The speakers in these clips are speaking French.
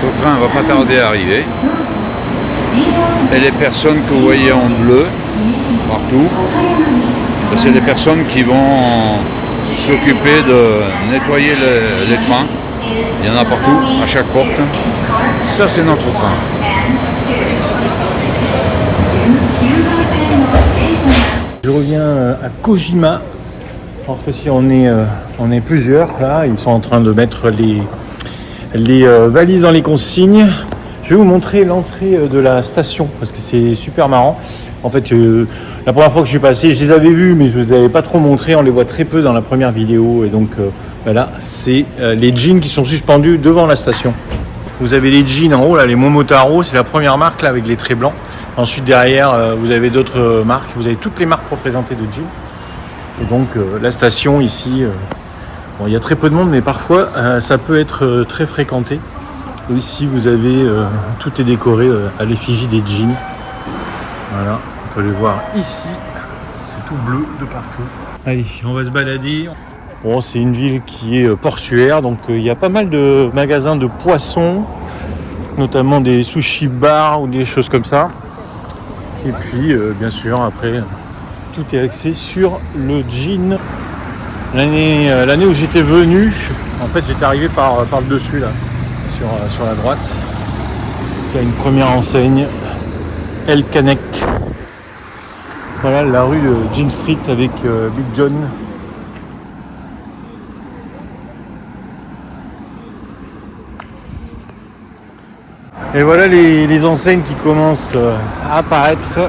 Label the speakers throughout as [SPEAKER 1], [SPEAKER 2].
[SPEAKER 1] Notre train va pas tarder à arriver. Et les personnes que vous voyez en bleu, partout, c'est les personnes qui vont s'occuper de nettoyer les trains. Il y en a partout, à chaque porte. Ça, c'est notre train.
[SPEAKER 2] Je reviens à Kojima. En fait, si on est plusieurs là, ils sont en train de mettre les valises dans les consignes. Je vais vous montrer l'entrée de la station parce que c'est super marrant. En fait, la première fois que je suis passé, je les avais vus, mais je ne vous avais pas trop montré. On les voit très peu dans la première vidéo. Et donc, voilà, c'est les jeans qui sont suspendus devant la station. Vous avez les jeans en haut, là, les Momotaro, c'est la première marque là avec les traits blancs. Ensuite, derrière, vous avez d'autres marques. Vous avez toutes les marques représentées de jeans. Et donc, la station ici, bon, il y a très peu de monde, mais parfois, ça peut être très fréquenté. Ici, vous avez, tout est décoré à l'effigie des jeans. Voilà, on peut les voir ici. C'est tout bleu de partout. Allez, on va se balader. Bon, c'est une ville qui est portuaire, donc il y a pas mal de magasins de poissons, notamment des sushi bars ou des choses comme ça. Et puis, bien sûr, après, tout est axé sur le jean. L'année où j'étais venu, en fait, j'étais arrivé par le dessus là. Sur la droite, il y a une première enseigne, El Canek. Voilà la rue de Jean Street avec Big John. Et voilà les enseignes qui commencent à apparaître.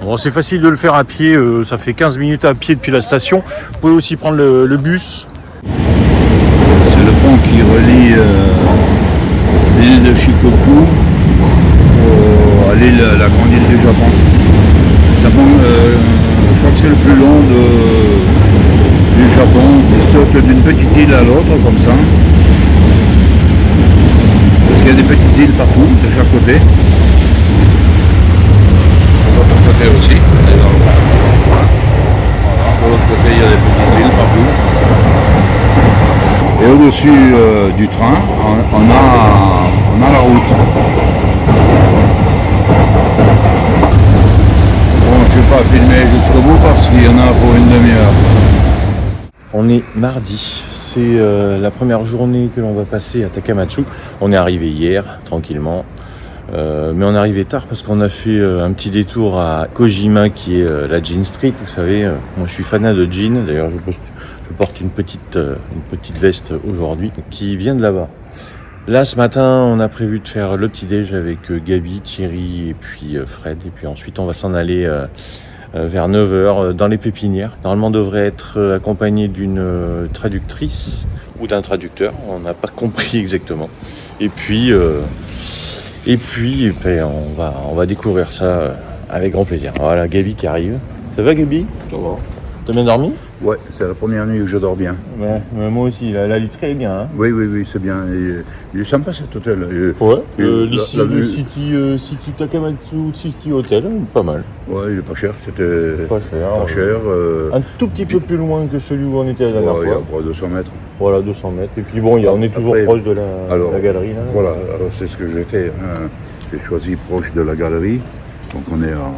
[SPEAKER 2] Bon, c'est facile de le faire à pied, ça fait 15 minutes à pied depuis la station. Vous pouvez aussi prendre le bus.
[SPEAKER 1] C'est le pont qui relie l'île de Shikoku à la grande île du Japon. Je crois que c'est le plus long du Japon. Il saute d'une petite île à l'autre comme ça. Parce qu'il y a des petites îles partout, de chaque côté. De l'autre côté aussi. Voilà. De l'autre côté, il y a des petites îles partout. Et au-dessus du train, on a la route. Bon, je ne vais pas filmer jusqu'au bout parce qu'il y en a pour une demi-heure.
[SPEAKER 2] On est mardi, c'est la première journée que l'on va passer à Takamatsu. On est arrivé hier, tranquillement. Mais on est arrivé tard parce qu'on a fait un petit détour à Kojima qui est la Jean Street. Vous savez, moi je suis fanat de jeans. D'ailleurs, je porte une petite veste aujourd'hui qui vient de là-bas. Là, ce matin, on a prévu de faire le petit déj avec Gabi, Thierry et puis Fred. Et puis ensuite, on va s'en aller vers 9h dans les pépinières. Normalement, on devrait être accompagné d'une traductrice ou d'un traducteur. On n'a pas compris exactement. Et puis on va découvrir ça avec grand plaisir. Voilà, Gabi qui arrive. Ça va, Gabi?
[SPEAKER 1] Ça va.
[SPEAKER 2] T'as bien dormi?
[SPEAKER 1] Ouais, c'est la première nuit où je dors bien.
[SPEAKER 2] Ouais, moi aussi, la literie est bien. Hein.
[SPEAKER 1] Oui, c'est bien. Il est sympa cet hôtel.
[SPEAKER 2] Ouais, ici, le City Takamatsu City Hotel, pas mal.
[SPEAKER 1] Ouais, il est pas cher, c'était
[SPEAKER 2] pas cher. Un tout petit peu plus loin que celui où on était la dernière fois.
[SPEAKER 1] Il y a 200 mètres.
[SPEAKER 2] Voilà, 200 mètres. Et puis bon, on est toujours proche de la galerie. Là.
[SPEAKER 1] Voilà, alors c'est ce que j'ai fait. Hein. J'ai choisi proche de la galerie. Donc on est à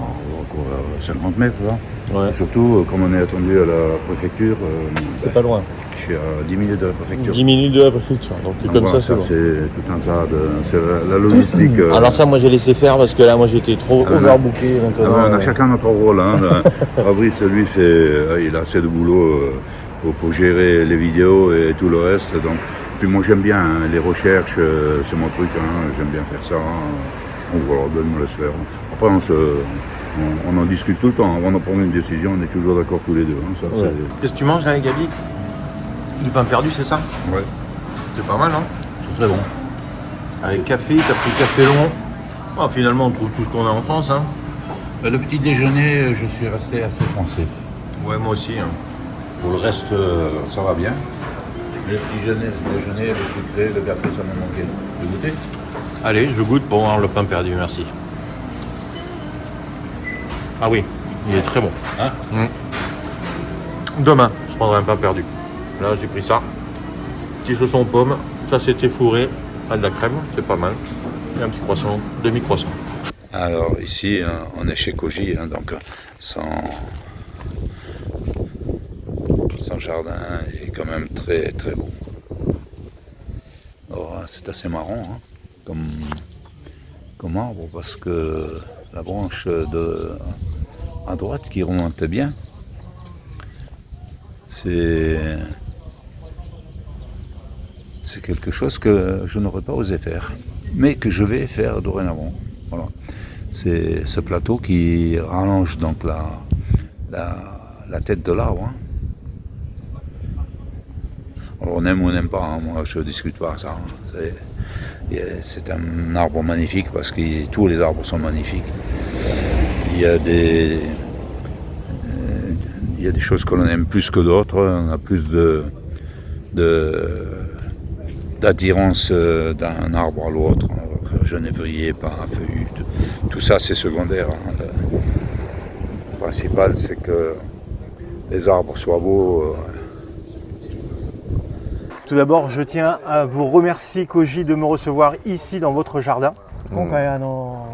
[SPEAKER 1] 50 mètres là. Ouais. Et surtout, comme on est attendu à la préfecture,
[SPEAKER 2] c'est pas loin.
[SPEAKER 1] Je suis à 10 minutes de la préfecture.
[SPEAKER 2] 10 minutes de la préfecture, donc comme
[SPEAKER 1] voilà,
[SPEAKER 2] ça c'est bon.
[SPEAKER 1] C'est tout un tas de... C'est la logistique.
[SPEAKER 2] Alors ça, moi j'ai laissé faire parce que là, moi j'étais trop overbooké.
[SPEAKER 1] On a chacun notre rôle. Hein. Fabrice, lui, il a assez de boulot pour gérer les vidéos et tout le reste. Donc, puis moi j'aime bien hein, les recherches, c'est mon truc, hein, j'aime bien faire ça. Hein. Donc voilà, on me laisse faire. Après, on en discute tout le temps. Avant de prendre une décision, on est toujours d'accord tous les deux. Hein. Ça,
[SPEAKER 2] ouais. Qu'est-ce que tu manges là, Gabi? Du pain perdu, c'est ça?
[SPEAKER 1] Ouais.
[SPEAKER 2] C'est pas mal, hein?
[SPEAKER 1] C'est très bon.
[SPEAKER 2] Avec café, t'as pris café long. Oh, finalement, on trouve tout ce qu'on a en France. Hein.
[SPEAKER 1] Le petit déjeuner, je suis resté assez français.
[SPEAKER 2] Ouais, moi aussi. Hein.
[SPEAKER 1] Pour le reste, ça va bien. Mais le petit déjeuner, le sucré, le café, ça m'a manqué. Tu veux goûter?
[SPEAKER 2] Allez, je goûte pour voir le pain perdu, merci. Ah oui, il est très bon.
[SPEAKER 1] Hein?
[SPEAKER 2] Demain, je prendrai un pain perdu. Là, j'ai pris ça. Petit chausson pomme, ça c'était fourré. Ah, de la crème, c'est pas mal. Et un petit croissant, demi-croissant.
[SPEAKER 1] Alors ici, on est chez Koji, hein, donc son jardin est quand même très très beau. Alors, c'est assez marrant hein, comme arbre parce que la branche à droite qui remonte bien, c'est quelque chose que je n'aurais pas osé faire, mais que je vais faire dorénavant. Voilà. C'est ce plateau qui rallonge donc la tête de l'arbre. Hein. Alors on aime ou on n'aime pas, hein. Moi je ne discute pas ça. Hein. C'est un arbre magnifique parce que tous les arbres sont magnifiques. Il y a des choses que l'on aime plus que d'autres, on a plus d'attirance d'un arbre à l'autre. Genévrier, pin, feuillu, tout ça c'est secondaire. Hein. Le principal c'est que les arbres soient beaux.
[SPEAKER 2] Tout d'abord, je tiens à vous remercier Koji de me recevoir ici dans votre jardin.
[SPEAKER 3] 今回
[SPEAKER 4] はい
[SPEAKER 3] こ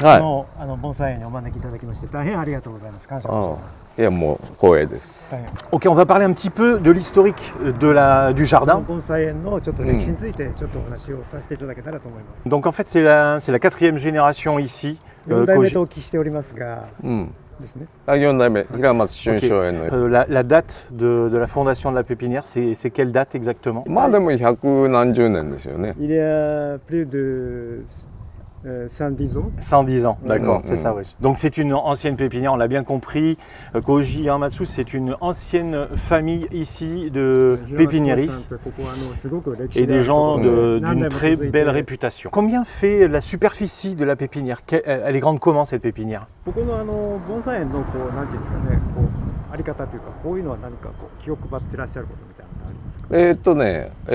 [SPEAKER 3] の盆栽園にお招きいただきまして大変ありがとうございます。感謝申し上げます。
[SPEAKER 4] いやもう光栄です。
[SPEAKER 3] 大変
[SPEAKER 2] Ok, on va parler un petit peu de l'historique du
[SPEAKER 3] この
[SPEAKER 2] jardin.
[SPEAKER 3] 盆栽園のちょっと歴史についてちょっとお話をさせていただけたらと思います。
[SPEAKER 2] Donc en fait, c'est la 4e génération ici.
[SPEAKER 3] 4代目
[SPEAKER 2] Koji.
[SPEAKER 3] とお聞きしておりますが
[SPEAKER 4] うん。
[SPEAKER 3] ですね。
[SPEAKER 4] あ、4代目平松春松園の。
[SPEAKER 2] La date de la fondation de la pépinière, c'est quelle date exactement?
[SPEAKER 4] まあでも100何十年ですよね。
[SPEAKER 3] Il y a plus de 110 ans.
[SPEAKER 2] 110 ans, d'accord,
[SPEAKER 4] Mm,
[SPEAKER 2] c'est
[SPEAKER 4] mm.
[SPEAKER 2] ça, oui. Donc c'est une ancienne pépinière, on l'a bien compris. Koji Hiramatsu, c'est une ancienne famille ici de pépiniéristes
[SPEAKER 3] ここはすごく歴史
[SPEAKER 2] et
[SPEAKER 3] があ
[SPEAKER 2] des
[SPEAKER 3] るとこ
[SPEAKER 2] gens
[SPEAKER 3] ろで何
[SPEAKER 2] d'une
[SPEAKER 3] 代も
[SPEAKER 2] très
[SPEAKER 3] 続いて
[SPEAKER 2] belle réputation. Combien fait la superficie de la pépinière? Elle est grande comment cette pépinière?
[SPEAKER 3] ここの盆栽園のこうなんていうんですかね、こうあり方というかこういうのは何かこう気を配ってらっしゃることみたいなのってあります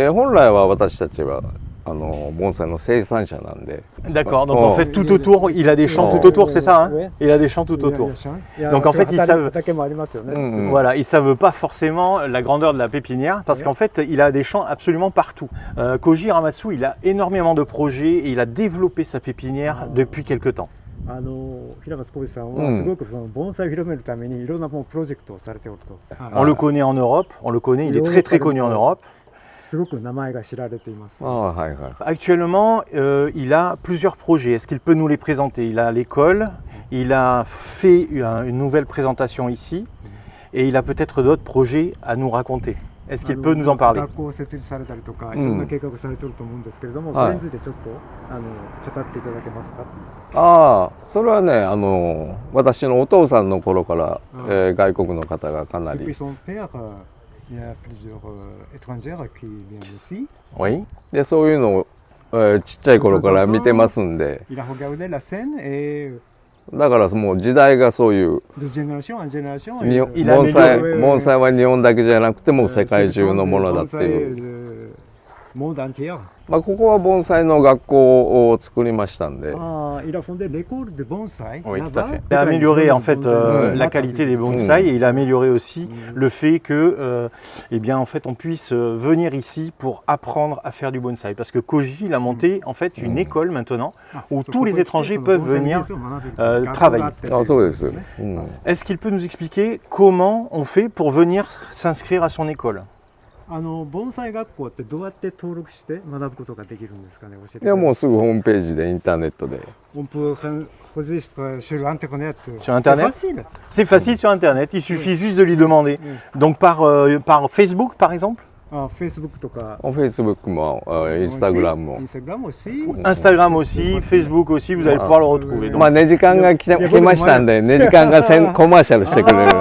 [SPEAKER 3] か？
[SPEAKER 4] 本来は私たちは盆栽の生産者なんで。
[SPEAKER 2] D'accord, donc
[SPEAKER 4] Oh.
[SPEAKER 2] en fait tout autour, il a des champs tout autour, c'est ça hein?
[SPEAKER 3] Ouais.
[SPEAKER 2] Il a des champs tout autour. Donc en fait, ils
[SPEAKER 3] 畑
[SPEAKER 2] savent-
[SPEAKER 3] 畑もありますよね。
[SPEAKER 4] うんうん。
[SPEAKER 2] Voilà, ils savent pas forcément la grandeur de la pépinière parce
[SPEAKER 3] Ouais.
[SPEAKER 2] qu'en fait, il a des champs absolument partout. Koji Hiramatsu, il a énormément de projets et il a développé sa pépinière depuis quelque temps.
[SPEAKER 3] 平松浩二さん
[SPEAKER 4] うん
[SPEAKER 3] はすごくその盆栽を広めるためにいろんなもうプロジェクトをされておると、
[SPEAKER 2] On le connaît en Europe, on le connaît, il est très très connu en Europe.
[SPEAKER 3] すごく名前が知られています。
[SPEAKER 4] ああはいはい。
[SPEAKER 2] Actuellement, il a plusieurs projets. Est-ce qu'il peut nous les présenter? Il a l'école, il a fait une nouvelle présentation ici et il a peut-être d'autres projets à nous raconter. Est-ce qu'il peut nous en parler?
[SPEAKER 3] 学校を設立されたりとか、
[SPEAKER 4] ん
[SPEAKER 3] いろんな計画されておると思うんですけれども、
[SPEAKER 4] はい
[SPEAKER 3] それについてちょっと語っていただけますか？
[SPEAKER 4] ああそれはね私のお父さんの頃から、外国の方がかな
[SPEAKER 3] Et puis
[SPEAKER 4] り
[SPEAKER 3] son père, il y a plusieurs étrangères qui viennent ici.
[SPEAKER 2] Oui.
[SPEAKER 4] でそういうのを、ちっちゃい頃から見てますんで
[SPEAKER 3] Il a regardé la scène et
[SPEAKER 4] だからもう時代がそういう
[SPEAKER 3] de génération en génération.
[SPEAKER 4] 日
[SPEAKER 3] et-
[SPEAKER 4] 本
[SPEAKER 2] Il a
[SPEAKER 4] 盆栽
[SPEAKER 3] amélioré-
[SPEAKER 4] 盆栽は日本だけじゃなくても世界中のものだっていう、
[SPEAKER 3] le monde entier.
[SPEAKER 4] まあ、ここは盆栽の学校を作りましたんで
[SPEAKER 3] Il a fondé l'école de bonsaï.
[SPEAKER 2] Oui,
[SPEAKER 3] là-bas.
[SPEAKER 2] tout à fait. Il a amélioré en fait la qualité des bonsaïs et il a amélioré aussi le fait que, eh bien, en fait, on puisse venir ici pour apprendre à faire du bonsaï. Parce que Koji, il a monté en fait une école maintenant où tous les étrangers peuvent venir travailler.
[SPEAKER 4] あそうです、うん
[SPEAKER 2] Est-ce qu'il peut nous expliquer comment on fait pour venir s'inscrire à son école?
[SPEAKER 3] 盆栽学校ってどうやって登録して学ぶことができるんですかね？教えてく
[SPEAKER 4] いや
[SPEAKER 3] ださい。
[SPEAKER 4] もうすぐホームページでインターネットで
[SPEAKER 3] On peut enregistrer sur Internet.
[SPEAKER 2] Sur Internet?
[SPEAKER 3] C'est facile.
[SPEAKER 2] C'est facile sur Internet, il suffit juste de lui demander. Donc par Facebook par exemple?
[SPEAKER 3] Facebook とか。
[SPEAKER 4] Facebook もインスタグラムも
[SPEAKER 3] Instagram aussi.
[SPEAKER 2] Instagram aussi, Facebook aussi, vous allez pouvoir le retrouver. Donc,
[SPEAKER 4] まあね時間が来ましたんでね時間がコマーシャルしてくれるんで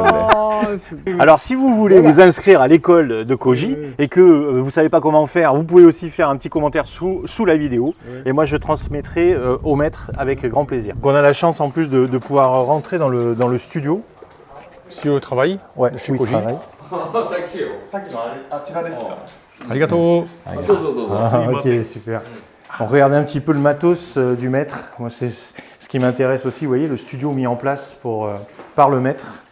[SPEAKER 2] alors si vous voulez vous inscrire à l'école de Koji et que vous ne savez pas comment faire, vous pouvez aussi faire un petit commentaire sous la vidéo et moi je transmettrai au maître avec grand plaisir. Donc, on a la chance en plus de pouvoir rentrer dans le studio.
[SPEAKER 5] Studio de travail
[SPEAKER 2] Ouais,
[SPEAKER 5] de chez
[SPEAKER 2] où il
[SPEAKER 5] Koji.
[SPEAKER 2] travaille.
[SPEAKER 5] Arigato.
[SPEAKER 2] Ah, ok, super. On regarde un petit peu le matos du maître. Moi, c'est ce qui m'intéresse aussi, vous voyez, le studio mis en place par le maître.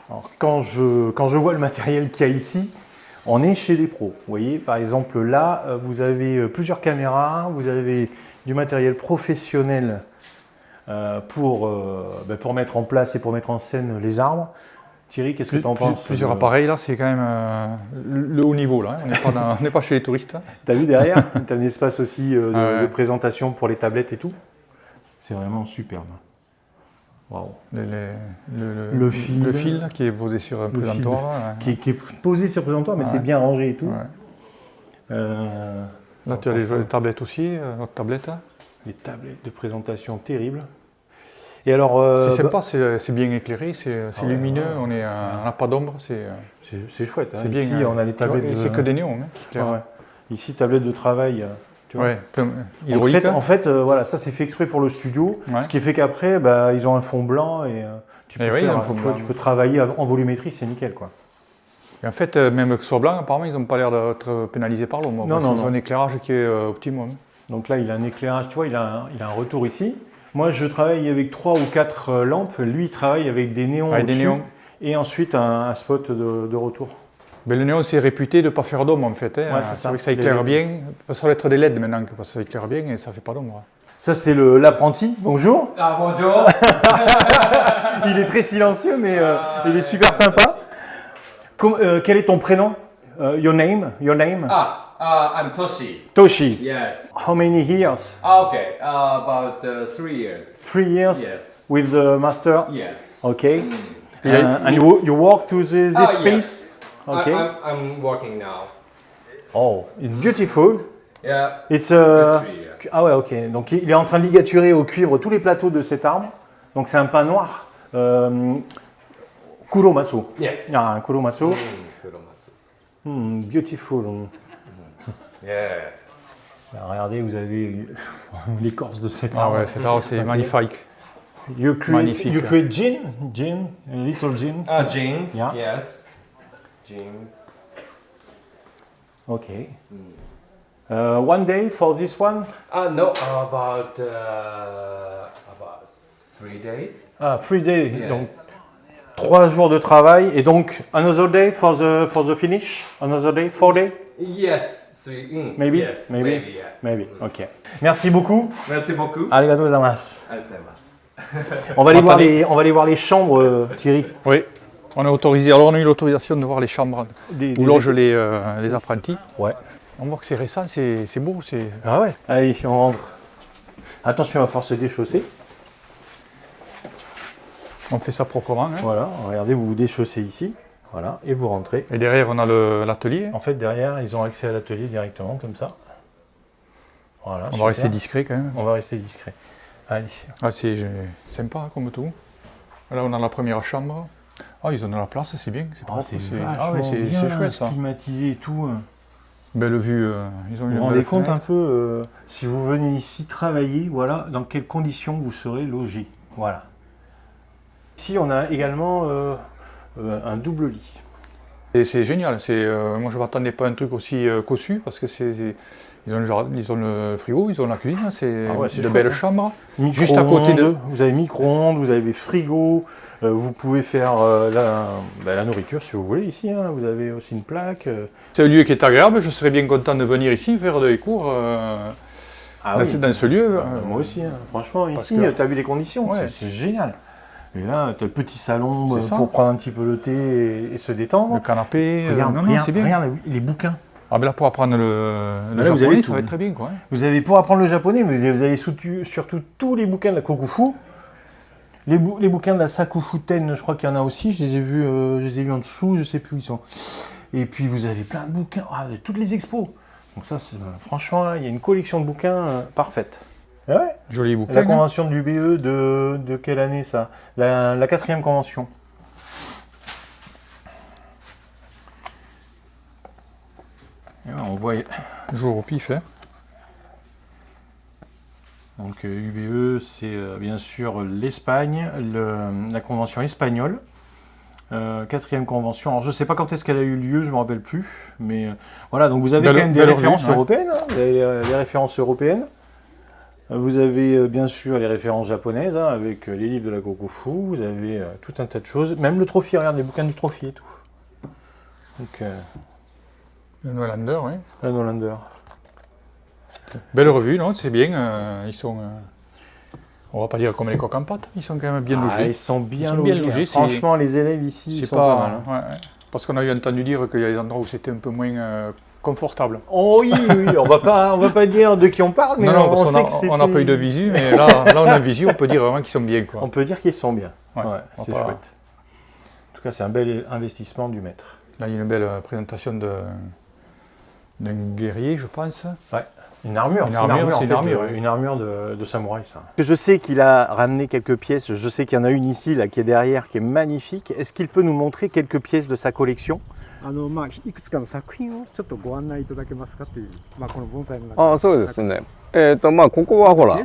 [SPEAKER 2] Alors, quand je vois le matériel qu'il y a ici, On est chez des pros. Vous voyez, par exemple, là, vous avez plusieurs caméras, vous avez du matériel professionnel pour mettre en place et pour mettre en scène les arbres. Thierry, qu'est-ce que tu en penses?
[SPEAKER 5] Plusieurs appareils, là, c'est quand même le haut niveau, là. On n'est pas chez les touristes.
[SPEAKER 2] Tu as vu derrière? Tu as un espace aussi de présentation pour les tablettes et tout. C'est vraiment superbe. Waouh. Le
[SPEAKER 5] fil qui est posé sur un présentoir.
[SPEAKER 2] Qui est posé sur présentoir, mais c'est bien rangé et tout.
[SPEAKER 5] Là, tu as les tablettes aussi, notre tablette.
[SPEAKER 2] Les tablettes de présentation terribles. Et alors,
[SPEAKER 5] c'est sympa, c'est bien éclairé, c'est lumineux, on n'a pas d'ombre.
[SPEAKER 2] C'est chouette. Hein.
[SPEAKER 5] C'est bien.
[SPEAKER 2] Ici, on a les tablettes.
[SPEAKER 5] C'est que des néons. Hein,
[SPEAKER 2] Ici, tablette de travail. Tu vois.
[SPEAKER 5] Hydraulique.
[SPEAKER 2] En fait, voilà, ça c'est fait exprès pour le studio. Ce qui fait qu'après, ils ont un fond blanc et tu peux travailler en volumétrie, c'est nickel, quoi.
[SPEAKER 5] Et en fait, même que ce soit blanc, apparemment, ils n'ont pas l'air d'être pénalisés par l'ombre. Ils ont un éclairage qui est optimum.
[SPEAKER 2] Donc là, il a un éclairage, tu vois, il a un retour ici. Moi, je travaille avec 3 ou 4 lampes. Lui, il travaille avec des néons au-dessus. Et ensuite, un spot de retour.
[SPEAKER 5] Mais le néon, c'est réputé de ne pas faire d'ombre, en fait. Hein. C'est vrai que ça éclaire bien. Ça doit être des LED maintenant, parce que ça éclaire bien et ça ne fait pas d'ombre.
[SPEAKER 2] Ça, c'est l'apprenti. Bonjour.
[SPEAKER 6] Ah, bonjour.
[SPEAKER 2] Il est très silencieux, mais il est super sympa. Quel est ton prénom? Your name?
[SPEAKER 6] I'm Toshi.
[SPEAKER 2] Toshi.
[SPEAKER 6] Yes.
[SPEAKER 2] How many years?
[SPEAKER 6] Okay, about 3 years.
[SPEAKER 2] 3 years?
[SPEAKER 6] Yes.
[SPEAKER 2] With the master?
[SPEAKER 6] Yes.
[SPEAKER 2] Okay. And you work to this space?
[SPEAKER 6] Yes.
[SPEAKER 2] Okay.
[SPEAKER 6] I'm working now.
[SPEAKER 2] Oh, it's beautiful.
[SPEAKER 6] Yeah.
[SPEAKER 2] It's
[SPEAKER 6] Good tree, yeah.
[SPEAKER 2] Ah ouais, ok. Donc il est en train de ligaturer au cuivre tous les plateaux de cet arbre. Donc c'est un pin noir. Kuromatsu.
[SPEAKER 6] Yes.
[SPEAKER 2] Ah, un Kuromatsu.
[SPEAKER 6] Kuromatsu.
[SPEAKER 2] Beautiful.
[SPEAKER 6] Yeah.
[SPEAKER 2] Regardez, vous avez l'écorce de cet
[SPEAKER 5] Ah
[SPEAKER 2] arbre.
[SPEAKER 5] ouais, cet arbre, c'est magnifique.
[SPEAKER 2] You create gin, a little gin.
[SPEAKER 6] Gin.
[SPEAKER 2] Yeah.
[SPEAKER 6] Yes. Gin.
[SPEAKER 2] Okay. One day for this one?
[SPEAKER 6] No, about 3 days.
[SPEAKER 2] 3 days.
[SPEAKER 6] Yes.
[SPEAKER 2] Donc 3 jours de travail et donc another day for the finish? Another day, 4 days?
[SPEAKER 6] Yes.
[SPEAKER 2] Maybe?
[SPEAKER 6] Yes.
[SPEAKER 2] Maybe?
[SPEAKER 6] Yeah.
[SPEAKER 2] Maybe. Ok. Merci beaucoup.
[SPEAKER 6] Merci beaucoup.
[SPEAKER 2] Arigatou gozaimasu.
[SPEAKER 6] Arigatou.
[SPEAKER 2] On va aller voir les chambres, Thierry.
[SPEAKER 5] Oui, on est autorisé. Alors on a eu l'autorisation de voir les chambres où logent les apprentis.
[SPEAKER 2] Ouais.
[SPEAKER 5] On voit que c'est récent, c'est beau.
[SPEAKER 2] Ah ouais. Allez, on rentre. Attention à force déchausser.
[SPEAKER 5] On fait ça proprement. Hein.
[SPEAKER 2] Voilà, regardez, vous vous déchaussez ici. Voilà, et vous rentrez.
[SPEAKER 5] Et derrière, on a l'atelier.
[SPEAKER 2] En fait, derrière, ils ont accès à l'atelier directement, comme ça. Voilà.
[SPEAKER 5] On va rester discret quand même.
[SPEAKER 2] On va rester discret. Allez.
[SPEAKER 5] Ah, c'est sympa hein, comme tout. Là, on a la première chambre. Ah, ils ont de la place, c'est bien. C'est propre.
[SPEAKER 2] C'est
[SPEAKER 5] chouette ça.
[SPEAKER 2] Climatisé et tout.
[SPEAKER 5] Belle vue. Ils ont
[SPEAKER 2] vous vous rendez compte un peu, si vous venez ici travailler, voilà, dans quelles conditions vous serez logé. Voilà. Ici, on a également un double lit.
[SPEAKER 5] Et c'est génial. Moi, je ne m'attendais pas à un truc aussi cossu parce que ils ont le frigo, ils ont la cuisine. C'est de belles chambres. Juste à côté de.
[SPEAKER 2] Vous avez micro-ondes, vous avez frigo. Vous pouvez faire la nourriture si vous voulez ici. Hein. Vous avez aussi une plaque.
[SPEAKER 5] C'est un lieu qui est agréable. Je serais bien content de venir ici faire des cours dans ce lieu.
[SPEAKER 2] Moi aussi. Hein. Franchement, ici, tu as vu les conditions. Ouais. C'est génial. Et là, tu as le petit salon pour prendre un petit peu le thé et se détendre.
[SPEAKER 5] Le canapé.
[SPEAKER 2] Regarde les bouquins.
[SPEAKER 5] Ah ben là, pour apprendre le japonais, ça va être très bien. Quoi.
[SPEAKER 2] Vous avez, pour apprendre le japonais, vous avez surtout tous les bouquins de la Kokufu. Les bouquins de la Sakufuten, je crois qu'il y en a aussi. Je les ai vus en dessous, je ne sais plus où ils sont. Et puis, vous avez plein de bouquins. De toutes les expos. Donc ça, franchement, là, il y a une collection de bouquins parfaite. Ah ouais.
[SPEAKER 5] Joli bouquin.
[SPEAKER 2] La convention de l'UBE de quelle année ça? La 4e convention. Et on voit.
[SPEAKER 5] Jour au pif. Hein.
[SPEAKER 2] Donc UBE, c'est bien sûr l'Espagne, la convention espagnole. 4e convention. Alors je ne sais pas quand est-ce qu'elle a eu lieu, je ne me rappelle plus. Mais voilà, donc vous avez quand même des références européennes. Hein, vous avez les références européennes. Vous avez bien sûr les références japonaises, hein, avec les livres de la Kokufu, vous avez tout un tas de choses, même le trophy, regarde les bouquins du trophy et tout. Donc
[SPEAKER 5] Le Noëllander, oui.
[SPEAKER 2] Un Hollander.
[SPEAKER 5] Belle revue, non? C'est bien. Ils sont. On va pas dire comme les coques en pâte, ils sont quand même bien logés.
[SPEAKER 2] Ils sont bien
[SPEAKER 5] sont bien
[SPEAKER 2] logés.
[SPEAKER 5] logés, c'est-
[SPEAKER 2] Franchement, les élèves ici, ils
[SPEAKER 5] C'est
[SPEAKER 2] sont pas mal. hein.
[SPEAKER 5] Ouais, ouais. Parce qu'on a eu entendu dire qu'il y a des endroits où c'était un peu moins confortable.
[SPEAKER 2] Oh oui, oui, on va pas dire de qui on parle, mais
[SPEAKER 5] non,
[SPEAKER 2] on
[SPEAKER 5] parce
[SPEAKER 2] sait
[SPEAKER 5] qu'on
[SPEAKER 2] que c'était...
[SPEAKER 5] on n'a pas eu de visu, mais là on a un visu, on peut dire vraiment qu'ils sont bien. Quoi.
[SPEAKER 2] On peut dire qu'ils sont bien.
[SPEAKER 5] Ouais,
[SPEAKER 2] Ouais,
[SPEAKER 5] on
[SPEAKER 2] c'est
[SPEAKER 5] va pas-
[SPEAKER 2] chouette. En tout cas, c'est un bel investissement du maître.
[SPEAKER 5] Là, il y a une belle présentation d'un guerrier, je pense.
[SPEAKER 2] Ouais. Une armure,
[SPEAKER 5] Une
[SPEAKER 2] c'est
[SPEAKER 5] armure, c'est une
[SPEAKER 2] en fait,
[SPEAKER 5] armure, ouais.
[SPEAKER 2] une armure de samouraï, ça. Je sais qu'il a ramené quelques pièces, je sais qu'il y en a une ici, là, qui est derrière, qui est magnifique. Est-ce qu'il peut nous montrer quelques pièces de sa collection?
[SPEAKER 3] いくつかの作品をちょっとご案内いただけますかという、この盆栽の中
[SPEAKER 4] あそうですね。まあここはほら、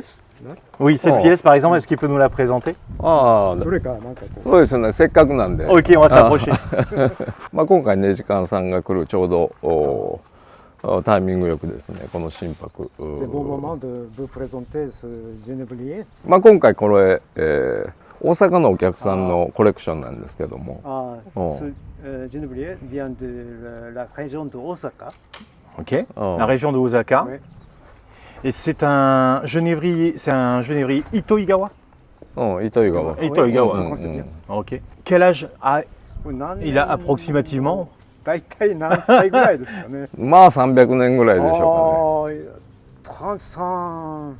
[SPEAKER 2] Oui, cette
[SPEAKER 4] Oh.
[SPEAKER 2] pièce, par exemple, est-ce qu'il peut nous la présenter?
[SPEAKER 4] あ
[SPEAKER 3] どれかなんかこう
[SPEAKER 4] そうですね。せっかくなんで。
[SPEAKER 2] Ok, on va s'approcher.
[SPEAKER 4] まあ今回ね時間さんが来るちょうどタイミングよくですねこの心拍。
[SPEAKER 3] C'est bon moment de vous présenter ce genévrier.
[SPEAKER 4] まあ今回これ、大阪のお客さんのコレクションなんですけども。 Oh.
[SPEAKER 3] Ce genévrier vient de la région de Osaka.
[SPEAKER 2] Ok,
[SPEAKER 4] Oh.
[SPEAKER 2] la région de Osaka.
[SPEAKER 3] Ouais.
[SPEAKER 2] Et c'est un genévrier Itoigawa?
[SPEAKER 4] うん糸魚川。
[SPEAKER 2] Itoigawa.
[SPEAKER 3] Oui, c'est bien.
[SPEAKER 2] Ok. Quel âge a...
[SPEAKER 3] これ何年
[SPEAKER 2] il a approximativement?
[SPEAKER 3] 大体何歳ぐらいですかね。
[SPEAKER 4] まあ300年ぐらいでしょうかね。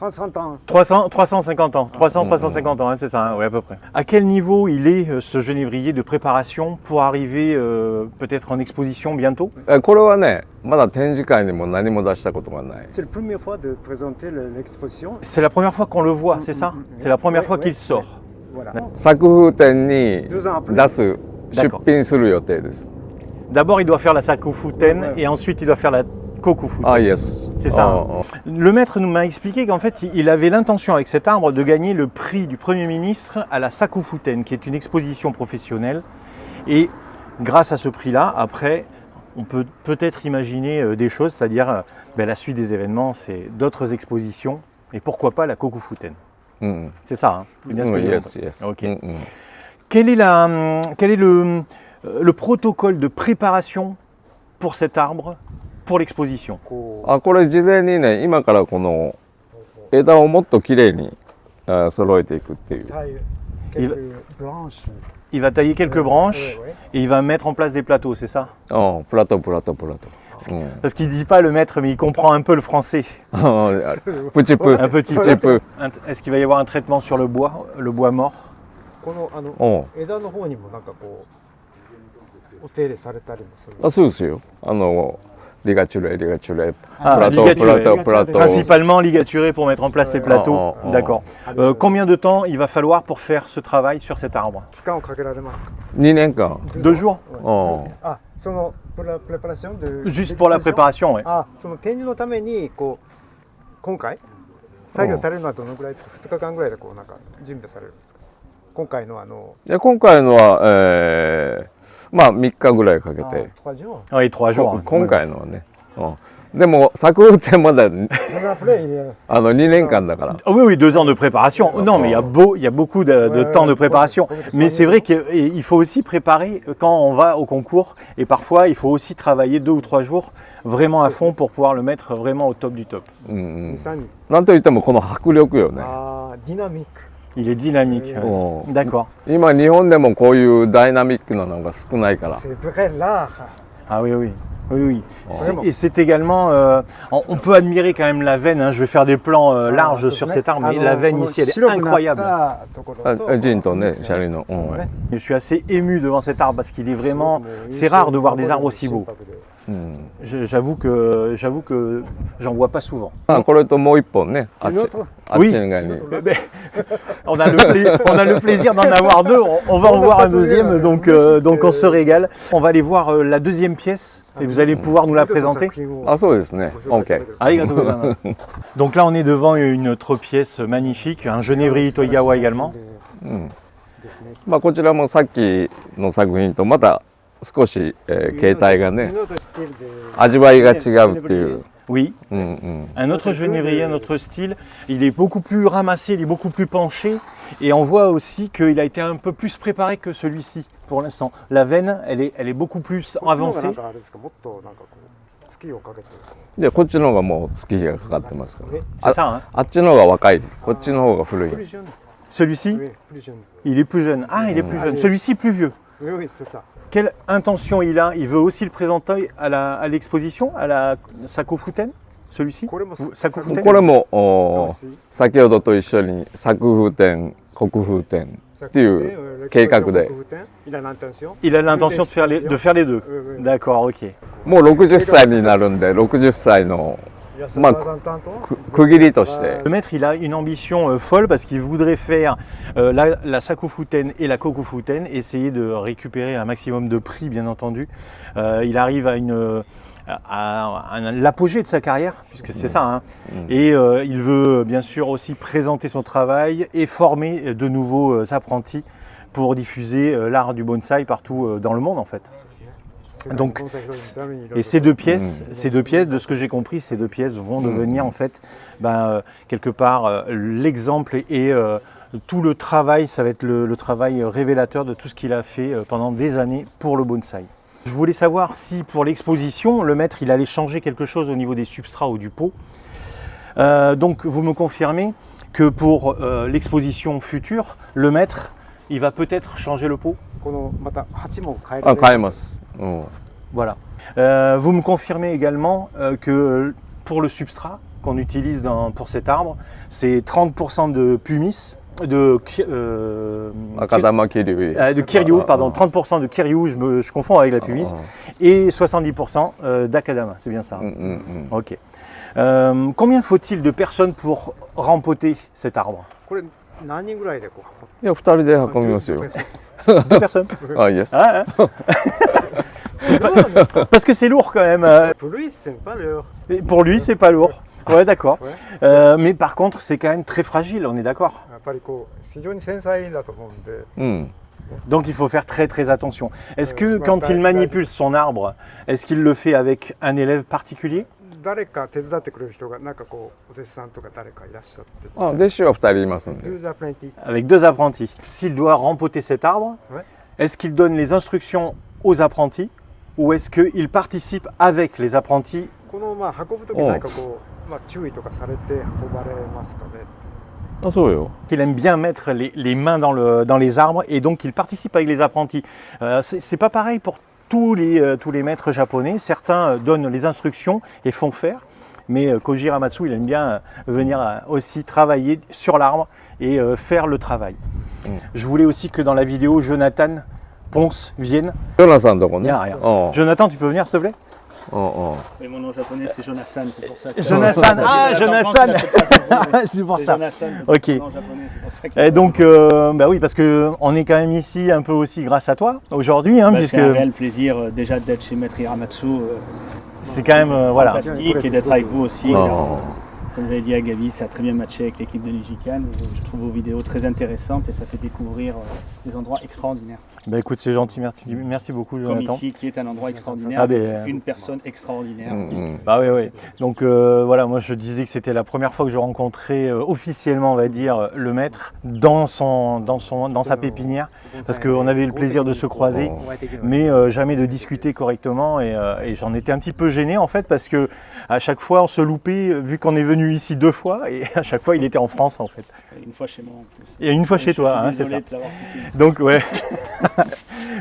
[SPEAKER 3] 35 ans.
[SPEAKER 2] 350 ans, 350 ans, hein, c'est ça, hein, ouais, à peu près. À quel niveau il est ce genévrier de préparation pour arriver peut-être en exposition bientôt?
[SPEAKER 4] これはねまだ展示会にも何も出したことがない。
[SPEAKER 3] C'est la première fois de présenter l'exposition.
[SPEAKER 2] C'est la première fois qu'on le voit, c'est ça? C'est la première fois qu'il sort.
[SPEAKER 3] Voilà.
[SPEAKER 4] 作風展に
[SPEAKER 3] 2 ans après.
[SPEAKER 4] 出す出品する予定です。
[SPEAKER 2] D'abord, il doit faire la Sakufuten et ensuite il doit faire la Kokufuten.
[SPEAKER 4] あ、イエス。
[SPEAKER 2] C'est ça.
[SPEAKER 4] あ
[SPEAKER 2] hein. Le maître nous m'a expliqué qu'en fait, il avait l'intention avec cet arbre de gagner le prix du Premier ministre à la Sakufuten, qui est une exposition professionnelle. Et grâce à ce prix-là, après, on peut peut-être imaginer des choses, c'est-à-dire la suite des événements, c'est d'autres expositions, et pourquoi pas la Kokufuten.
[SPEAKER 4] うん。
[SPEAKER 2] C'est ça, hein. C'est bien ce
[SPEAKER 4] う
[SPEAKER 2] que
[SPEAKER 4] ん、
[SPEAKER 2] j'ai
[SPEAKER 4] イエ
[SPEAKER 2] compris.
[SPEAKER 4] ス、イエス。
[SPEAKER 2] Ok.
[SPEAKER 4] うんうん
[SPEAKER 2] Quel est le protocole de préparation pour cet arbre, pour l'exposition?
[SPEAKER 3] こ
[SPEAKER 4] あ、これ事前にね、今からこの枝をもっときれいに揃えていくっていう
[SPEAKER 3] う。taille quelques branches.
[SPEAKER 2] Il va tailler quelques branches
[SPEAKER 3] Ouais, ouais.
[SPEAKER 2] et il va mettre en place des plateaux, c'est ça?
[SPEAKER 4] うん、プラトプラトプラト。うん、
[SPEAKER 2] Parce qu'il dit pas le maître, mais il comprend un peu le français.
[SPEAKER 4] プチプ。
[SPEAKER 2] Un petit
[SPEAKER 4] プチプ。
[SPEAKER 2] Est-ce qu'il va y avoir un traitement sur le bois mort?
[SPEAKER 3] この
[SPEAKER 4] うん。
[SPEAKER 3] 枝の方にもなんかこうお手入れされたりもする。
[SPEAKER 4] あ、そうですよ。リガチュレ、プ
[SPEAKER 2] Ah,
[SPEAKER 4] ラト、
[SPEAKER 2] ligaturé.
[SPEAKER 4] プラト、プラト。
[SPEAKER 2] Principalement ligaturé pour mettre en place ces plateaux.
[SPEAKER 4] Oh, oh, oh.
[SPEAKER 2] D'accord. Combien de temps il va falloir pour faire ce travail sur cet arbre?
[SPEAKER 3] 期間をかけられますか。
[SPEAKER 4] 2年間。
[SPEAKER 2] 2 jours?
[SPEAKER 4] うん。
[SPEAKER 3] あ、そのプラプレパラションで。
[SPEAKER 2] Juste pour la préparation, oui.
[SPEAKER 3] あ、その展示のためにこう今回作業されるのはどのぐらいですか。2日間ぐらいでこうなんか準備されるんですか。今回の
[SPEAKER 4] で今回のは、まあ3日ぐらいかけて。
[SPEAKER 3] 3 jours。
[SPEAKER 2] Oui, 3 jours. hein.
[SPEAKER 4] 今回のはね。うん。でも作風展まだ
[SPEAKER 3] それはプレイに
[SPEAKER 4] 2年間だから。
[SPEAKER 2] Ah oui, oui, 2 ans de préparation. Non, mais il y a beaucoup de temps de préparation. Mais c'est vrai qu'il faut aussi préparer quand on va au concours. Et parfois, il faut aussi travailler 2 ou 3 jours vraiment à fond pour pouvoir le mettre vraiment au top du top.
[SPEAKER 4] うんうん。
[SPEAKER 3] 2、3日。
[SPEAKER 4] なんといってもこの迫力よね。
[SPEAKER 3] あ、ディナミック。
[SPEAKER 2] Il est dynamique. ouais.
[SPEAKER 4] うん
[SPEAKER 2] D'accord.
[SPEAKER 4] 今日本でもこういうダイナミックなのが少ないから。
[SPEAKER 3] C'est vrai là.
[SPEAKER 2] Ah oui, oui. Oui, oui. Et c'est également... on peut admirer quand même la veine. Hein. Je vais faire des plans larges sur cet arbre. Mais la veine ici, elle est incroyable.
[SPEAKER 4] あジンとね、シャリの。うん
[SPEAKER 2] Je suis assez ému devant cet arbre parce qu'il est vraiment... C'est rare de voir des arbres aussi beaux.
[SPEAKER 4] うん。
[SPEAKER 2] J'avoue que j'en vois pas souvent.
[SPEAKER 4] あこれともう一本ね。あっ
[SPEAKER 3] Une
[SPEAKER 4] ち
[SPEAKER 3] autre
[SPEAKER 4] あっち側に。
[SPEAKER 2] Mais on a le plaisir d'en avoir 2. On va en voir un deuxième, donc on se régale. On va aller voir la deuxième pièce et vous allez pouvoir nous la présenter.
[SPEAKER 3] 作品を
[SPEAKER 4] あ、そうですね。OK。
[SPEAKER 2] Arigatou gozaimasu. Donc là, on est devant une autre pièce magnifique, un genévrier Itoigawa également.
[SPEAKER 3] ですね。
[SPEAKER 4] まあこちらもさっきの作品とまた少し、形態がね
[SPEAKER 3] Une autre style de-
[SPEAKER 4] 味わいが違うっていう。
[SPEAKER 2] Oui,
[SPEAKER 4] うんうん。
[SPEAKER 2] un autre genévrier, un autre style. Il est beaucoup plus ramassé, il est beaucoup plus penché. Et on voit aussi qu'il a été un peu plus préparé que celui-ci pour l'instant. La veine, elle est beaucoup plus
[SPEAKER 3] こっちの方がな
[SPEAKER 2] avancée.
[SPEAKER 3] んかあれですか、もっとなんかこう月をかけてる。
[SPEAKER 4] でこっちの方がもう月日がかかってますから
[SPEAKER 2] C'est ça, hein?
[SPEAKER 4] あっちの方が若いこっちの方が古い
[SPEAKER 3] Plus jeune.
[SPEAKER 2] Celui-ci,
[SPEAKER 3] Oui, plus jeune.
[SPEAKER 2] il est plus jeune. Ah, il est plus jeune. Celui-ci, plus vieux.
[SPEAKER 3] Oui, oui, c'est ça.
[SPEAKER 2] Quelle intention il a? Il veut aussi le présenter à l'exposition, à la Sakofuten? Celui-ci?
[SPEAKER 3] これも
[SPEAKER 2] Sakofuten?
[SPEAKER 4] これもお
[SPEAKER 3] aussi.
[SPEAKER 4] 先ほどと一緒に作風展国風展っていう計画で
[SPEAKER 3] Il a l'intention.
[SPEAKER 2] Il a l'intention de faire les deux.
[SPEAKER 3] Oui, oui.
[SPEAKER 2] D'accord, ok.
[SPEAKER 4] もう60歳になるんで60歳の
[SPEAKER 3] Il y a sa
[SPEAKER 4] Ma-
[SPEAKER 3] représentant.
[SPEAKER 4] 区切りとして
[SPEAKER 2] Le maître, il a une ambition folle parce qu'il voudrait faire la Sakofuten et la Kokufuten, essayer de récupérer un maximum de prix, bien entendu. Il arrive à l'apogée de sa carrière, puisque c'est ça. Hein. Et il veut bien sûr aussi présenter son travail et former de nouveaux apprentis pour diffuser l'art du bonsaï partout dans le monde en fait. Donc, et ces deux pièces, de ce que j'ai compris, ces deux pièces vont devenir en fait, quelque part, l'exemple et tout le travail, ça va être le travail révélateur de tout ce qu'il a fait pendant des années pour le bonsaï. Je voulais savoir si pour l'exposition, le maître il allait changer quelque chose au niveau des substrats ou du pot. Donc vous me confirmez que pour l'exposition future, le maître il va peut-être changer le pot?
[SPEAKER 3] このまた鉢も変え
[SPEAKER 4] あ
[SPEAKER 3] て
[SPEAKER 4] 変えます、うん、
[SPEAKER 2] Voilà. Vous me confirmez également que pour le substrat qu'on utilise pour cet arbre, c'est 30% de pumice, de Kiryu, pardon, 30% de Kiryu, je confonds avec la pumice, et 70% d'Akadama, c'est bien ça.
[SPEAKER 4] うんうんうん
[SPEAKER 2] Ok. Combien faut-il de personnes pour rempoter cet arbre?
[SPEAKER 3] これ何人ぐらいでこう
[SPEAKER 4] いや2人で運びますよ
[SPEAKER 2] Deux personnes.
[SPEAKER 4] あイエス
[SPEAKER 2] Ah, hein. Parce que c'est lourd quand même.
[SPEAKER 3] Pour lui, c'est pas l'heure.
[SPEAKER 2] Et pour lui, c'est pas lourd. Ouais, d'accord.
[SPEAKER 3] Ouais.
[SPEAKER 2] Mais par contre, c'est quand même très fragile, on est d'accord.
[SPEAKER 3] やっぱりこう非常に繊細だと思うんで。
[SPEAKER 4] うん
[SPEAKER 2] Donc il faut faire très très attention. Est-ce que quand il manipule son arbre, est-ce qu'il le fait avec un élève particulier?
[SPEAKER 3] 誰か手伝ってくれる人がなんかこうお弟子さんとか誰かいらっしゃって。
[SPEAKER 4] あ弟子は2人いますんで
[SPEAKER 3] Deux apprentis.
[SPEAKER 2] Avec deux apprentis. S'il doit rempoter cet arbre,
[SPEAKER 3] Ouais.
[SPEAKER 2] est-ce qu'il donne les instructions aux apprentis ou est-ce qu'il participe avec les apprentis?
[SPEAKER 3] このまあ運ぶとき何かこうまあ注意とかされて運ばれますかね。
[SPEAKER 4] あそうよ
[SPEAKER 2] Qu'il aime bien mettre les mains dans les arbres et donc il participe avec les apprentis. C'est pas pareil pour tous les maîtres japonais. Certains donnent les instructions et font faire. Mais Koji Hiramatsu, il aime bien venir aussi travailler sur l'arbre et faire le travail. Je voulais aussi que dans la vidéo, Jonathan Ponce vienne.
[SPEAKER 4] ジョナサンのとこ
[SPEAKER 2] Il
[SPEAKER 4] ね
[SPEAKER 2] y a rien.
[SPEAKER 4] うん
[SPEAKER 2] Jonathan, tu peux venir s'il te plaît?
[SPEAKER 4] うんうん
[SPEAKER 7] Et mon nom japonais c'est Jonathan, c'est pour ça que...
[SPEAKER 2] Jonathan, ah Jonathan, c'est pour
[SPEAKER 7] C'est
[SPEAKER 2] ça.
[SPEAKER 7] Jonathan,
[SPEAKER 2] Ok.
[SPEAKER 7] mon nom japonais, c'est pour ça que...
[SPEAKER 2] Et donc, bah oui, parce que on est quand même ici un peu aussi grâce à toi aujourd'hui, hein,
[SPEAKER 7] Bah,
[SPEAKER 2] puisque
[SPEAKER 7] c'est un réel plaisir déjà d'être chez Maître Hiramatsu,
[SPEAKER 2] c'est quand même voilà.
[SPEAKER 7] fantastique, et d'être avec vous aussi.
[SPEAKER 4] あ
[SPEAKER 7] Comme j'avais dit à Gabi, ça a très bien matché avec l'équipe de Nijikan. Je trouve vos vidéos très intéressantes et ça fait découvrir des endroits extraordinaires.
[SPEAKER 2] Bah écoute, c'est gentil, merci beaucoup
[SPEAKER 7] Comme
[SPEAKER 2] Jonathan.
[SPEAKER 7] ici, qui est un endroit extraordinaire,
[SPEAKER 2] Ah,
[SPEAKER 7] avec
[SPEAKER 2] mais,
[SPEAKER 7] une personne extraordinaire.
[SPEAKER 4] うんうん
[SPEAKER 2] Bah oui, oui. Donc voilà, moi je disais que c'était la première fois que je rencontrais officiellement, on va dire, le maître dans sa pépinière, parce qu'on avait eu le plaisir de se croiser, mais jamais de discuter correctement. Et j'en étais un petit peu gêné en fait, parce que à chaque fois on se loupait, vu qu'on est venu ici 2 fois, et à chaque fois il était en France en fait.
[SPEAKER 7] Et une fois chez moi en plus.
[SPEAKER 2] Et une fois chez toi, hein, c'est
[SPEAKER 7] Je
[SPEAKER 2] ça.
[SPEAKER 7] suis désolé de l'avoir piqué.
[SPEAKER 2] Donc ouais.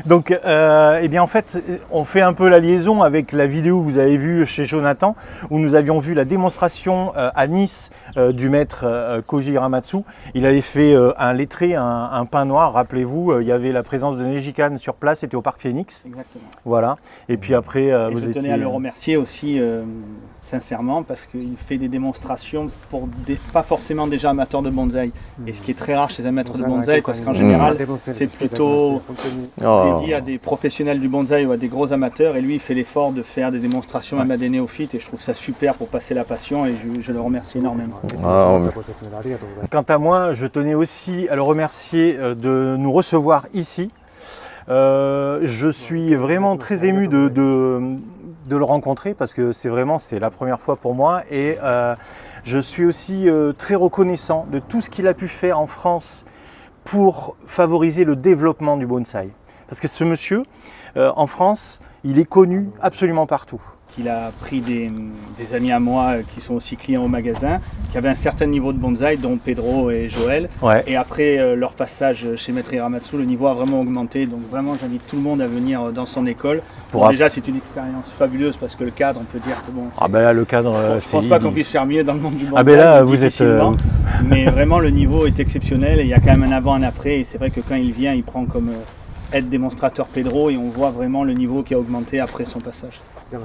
[SPEAKER 2] Donc eh bien en fait on fait un peu la liaison avec la vidéo que vous avez vue chez Jonathan où nous avions vu la démonstration à Nice du maître Koji Hiramatsu. Il avait fait un lettré, un pain noir, rappelez-vous, il y avait la présence de Nejikan sur place, c'était au Parc Phoenix.
[SPEAKER 7] Exactement.
[SPEAKER 2] Voilà. Et puis après
[SPEAKER 7] Et
[SPEAKER 2] vous
[SPEAKER 7] je tenais
[SPEAKER 2] étiez...
[SPEAKER 7] à le remercier aussi sincèrement parce qu'il fait des démonstrations pour pas forcément déjà amateurs de bonsaï. Et ce qui est très rare chez un maître de bonsaï parce qu'en général c'est plutôt dédié à des professionnels du bonsaï ou à des gros amateurs et lui il fait l'effort de faire des démonstrations même à des néophytes et je trouve ça super pour passer la passion et je le remercie énormément.
[SPEAKER 4] あ
[SPEAKER 3] ご説明ありがとうございます。
[SPEAKER 2] Quant à moi, je tenais aussi à le remercier de nous recevoir ici. Je suis vraiment très ému de le rencontrer parce que c'est la première fois pour moi et je suis aussi très reconnaissant de tout ce qu'il a pu faire en France pour favoriser le développement du bonsaï. Parce que ce monsieur, en France, il est connu absolument partout.
[SPEAKER 7] Il a pris des amis à moi qui sont aussi clients au magasin, qui avaient un certain niveau de bonsaï, dont Pedro et Joël.
[SPEAKER 2] Ouais.
[SPEAKER 7] Et après leur passage chez Maître Hiramatsu, le niveau a vraiment augmenté. Donc vraiment, j'invite tout le monde à venir dans son école. Bon, déjà, c'est une expérience fabuleuse parce que le cadre, on peut dire que bon.
[SPEAKER 2] Ah ben là, le cadre,
[SPEAKER 7] je pense pas qu'on puisse faire mieux dans le monde du bonsaï.
[SPEAKER 2] Ah ben là, vous êtes.
[SPEAKER 7] Mais vraiment, le niveau est exceptionnel et il y a quand même un avant, un après. Et c'est vrai que quand il vient, il prend comme aide démonstrateur Pedro et on voit vraiment le niveau qui a augmenté après son passage.
[SPEAKER 3] フ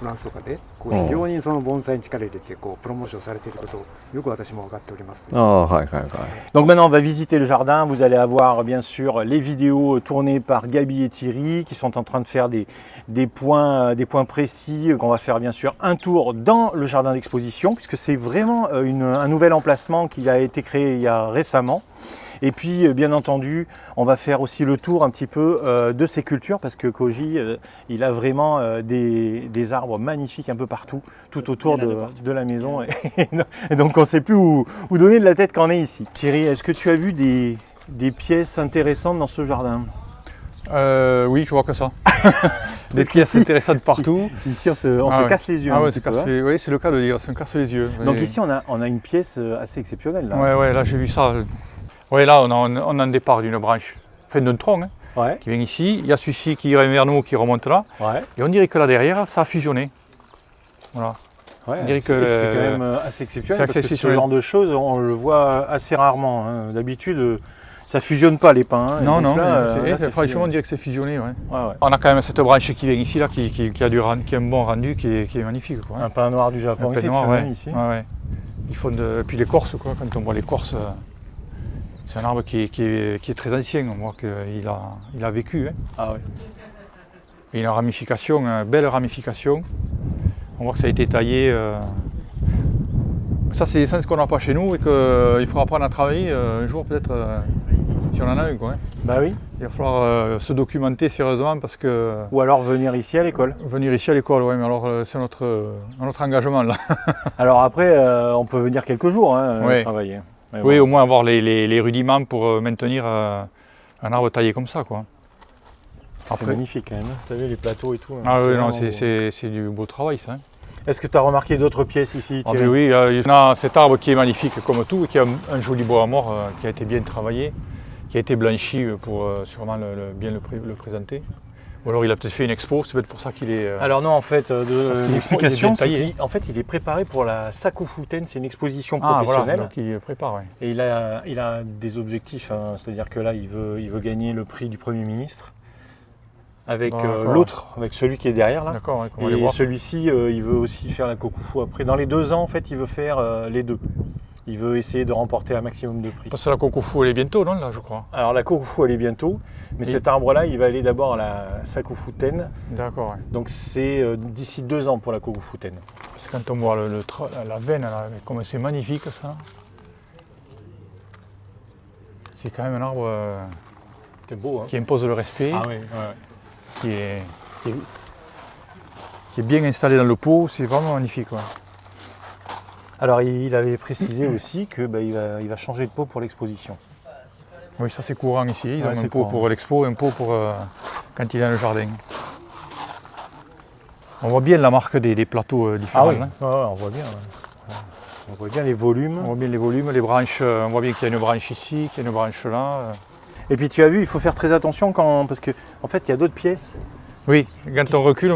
[SPEAKER 3] ランスとかでこう非常にその盆栽に力を入れてこうプロモーションされていることをよく私も分かっております。
[SPEAKER 2] Donc maintenant on va visiter le jardin, vous allez avoir bien sûr les vidéos tournées par Gabi et Thierry qui sont en train de faire des points précis, qu'on va faire bien sûr un tour dans le jardin d'exposition puisque c'est vraiment un nouvel emplacement qui a été créé il y a récemment. Et puis bien entendu, on va faire aussi le tour un petit peu de ces cultures parce que Koji, il a vraiment des arbres magnifiques un peu partout, tout autour de la maison. Et donc on ne sait plus où donner de la tête quand on est ici. Thierry, est-ce que tu as vu des pièces intéressantes dans ce jardin?
[SPEAKER 5] Oui, je vois que ça. Des pièces intéressantes partout.
[SPEAKER 2] Ici, on se casse les yeux.
[SPEAKER 5] Ah ouais, oui, c'est le cas de dire, on se casse les yeux.
[SPEAKER 2] Donc ici, on a une pièce assez exceptionnelle.
[SPEAKER 5] Là. Ouais, là j'ai vu ça. Oui, là, on a un départ d'une branche, enfin d'un tronc, qui vient ici. Il y a celui-ci qui vient vers nous, qui remonte là. Ouais. Et on dirait que là derrière, ça a fusionné. Voilà.
[SPEAKER 2] Ouais, c'est quand même assez exceptionnel parce que ce genre de choses, on le voit assez rarement. Hein. D'habitude, ça ne fusionne pas les pins.
[SPEAKER 5] Non, non, franchement, on dirait que c'est fusionné. Ouais. Ouais. On a quand même cette branche qui vient ici, là, qui a un bon rendu, qui est magnifique. Quoi, hein.
[SPEAKER 2] Un pin noir du Japon,
[SPEAKER 5] un pin noir, ici. Ouais. Ils font puis l'écorce, quoi, quand on voit l'écorce. C'est un arbre qui est très ancien, on voit qu'il a vécu. Hein.
[SPEAKER 2] Ah ouais.
[SPEAKER 5] Il a une ramification, une belle ramification. On voit que ça a été taillé. Ça, c'est l'essence qu'on n'a pas chez nous et qu'il faudra apprendre à travailler un jour, peut-être, si on en a un. Quoi, hein.
[SPEAKER 2] Bah oui.
[SPEAKER 5] Il va falloir se documenter sérieusement parce que.
[SPEAKER 2] Ou alors venir ici à l'école.
[SPEAKER 5] Venir ici à l'école, oui, mais alors c'est notre engagement là.
[SPEAKER 2] Alors après, on peut venir quelques jours travailler.
[SPEAKER 5] Oui, au moins avoir les rudiments pour maintenir un arbre taillé comme ça, quoi.
[SPEAKER 2] C'est magnifique quand même, tu as vu les plateaux et tout.
[SPEAKER 5] Ah oui, non, c'est du beau travail ça. Hein.
[SPEAKER 2] Est-ce que tu as remarqué d'autres pièces ici, Thierry?
[SPEAKER 5] Oui, il y a cet arbre qui est magnifique comme tout, qui a un joli bois à mort, qui a été bien travaillé, qui a été blanchi pour sûrement bien le présenter. Ou alors il a peut-être fait une expo, c'est peut-être pour ça qu'il est...
[SPEAKER 2] Alors non, en fait, l'explication, c'est qu'en fait, il est préparé pour la Sakufuten, c'est une exposition professionnelle.
[SPEAKER 5] Voilà, donc il prépare, oui.
[SPEAKER 2] Et il a des objectifs, hein, c'est-à-dire que là, il veut gagner le prix du Premier ministre avec l'autre, avec celui qui est derrière là.
[SPEAKER 5] D'accord,
[SPEAKER 2] et celui-ci, il veut aussi faire la Kokufu après. Dans les 2 ans, en fait, il veut faire les deux. Il veut essayer de remporter un maximum de prix.
[SPEAKER 5] Parce que la Kokufu, elle est bientôt, non, là, je crois.
[SPEAKER 2] Alors la Kokufu, elle est bientôt, mais cet arbre-là, il va aller d'abord à la Sakufuten.
[SPEAKER 5] D'accord, ouais.
[SPEAKER 2] Donc c'est d'ici 2 ans pour la Kokufuten.
[SPEAKER 5] Parce que quand on voit la veine, là, comme c'est magnifique, ça. C'est quand même un arbre
[SPEAKER 2] beau, hein.
[SPEAKER 5] Qui impose le respect.
[SPEAKER 2] Ah oui, ouais.
[SPEAKER 5] Qui est bien installé dans le pot, c'est vraiment magnifique. Ouais.
[SPEAKER 2] Alors il avait précisé aussi que il va changer de pot pour l'exposition.
[SPEAKER 5] Oui, ça c'est courant ici. Ils ont un pot pour l'expo et un pot pour quand il est dans le jardin. On voit bien la marque des plateaux différents.
[SPEAKER 2] Ah oui, on voit bien. Ouais. On voit bien les volumes.
[SPEAKER 5] On voit bien les volumes, les branches. On voit bien qu'il y a une branche ici, qu'il y a une branche là.
[SPEAKER 2] Et puis tu as vu, il faut faire très attention parce que en fait il y a d'autres pièces.
[SPEAKER 5] Oui, quand on recule,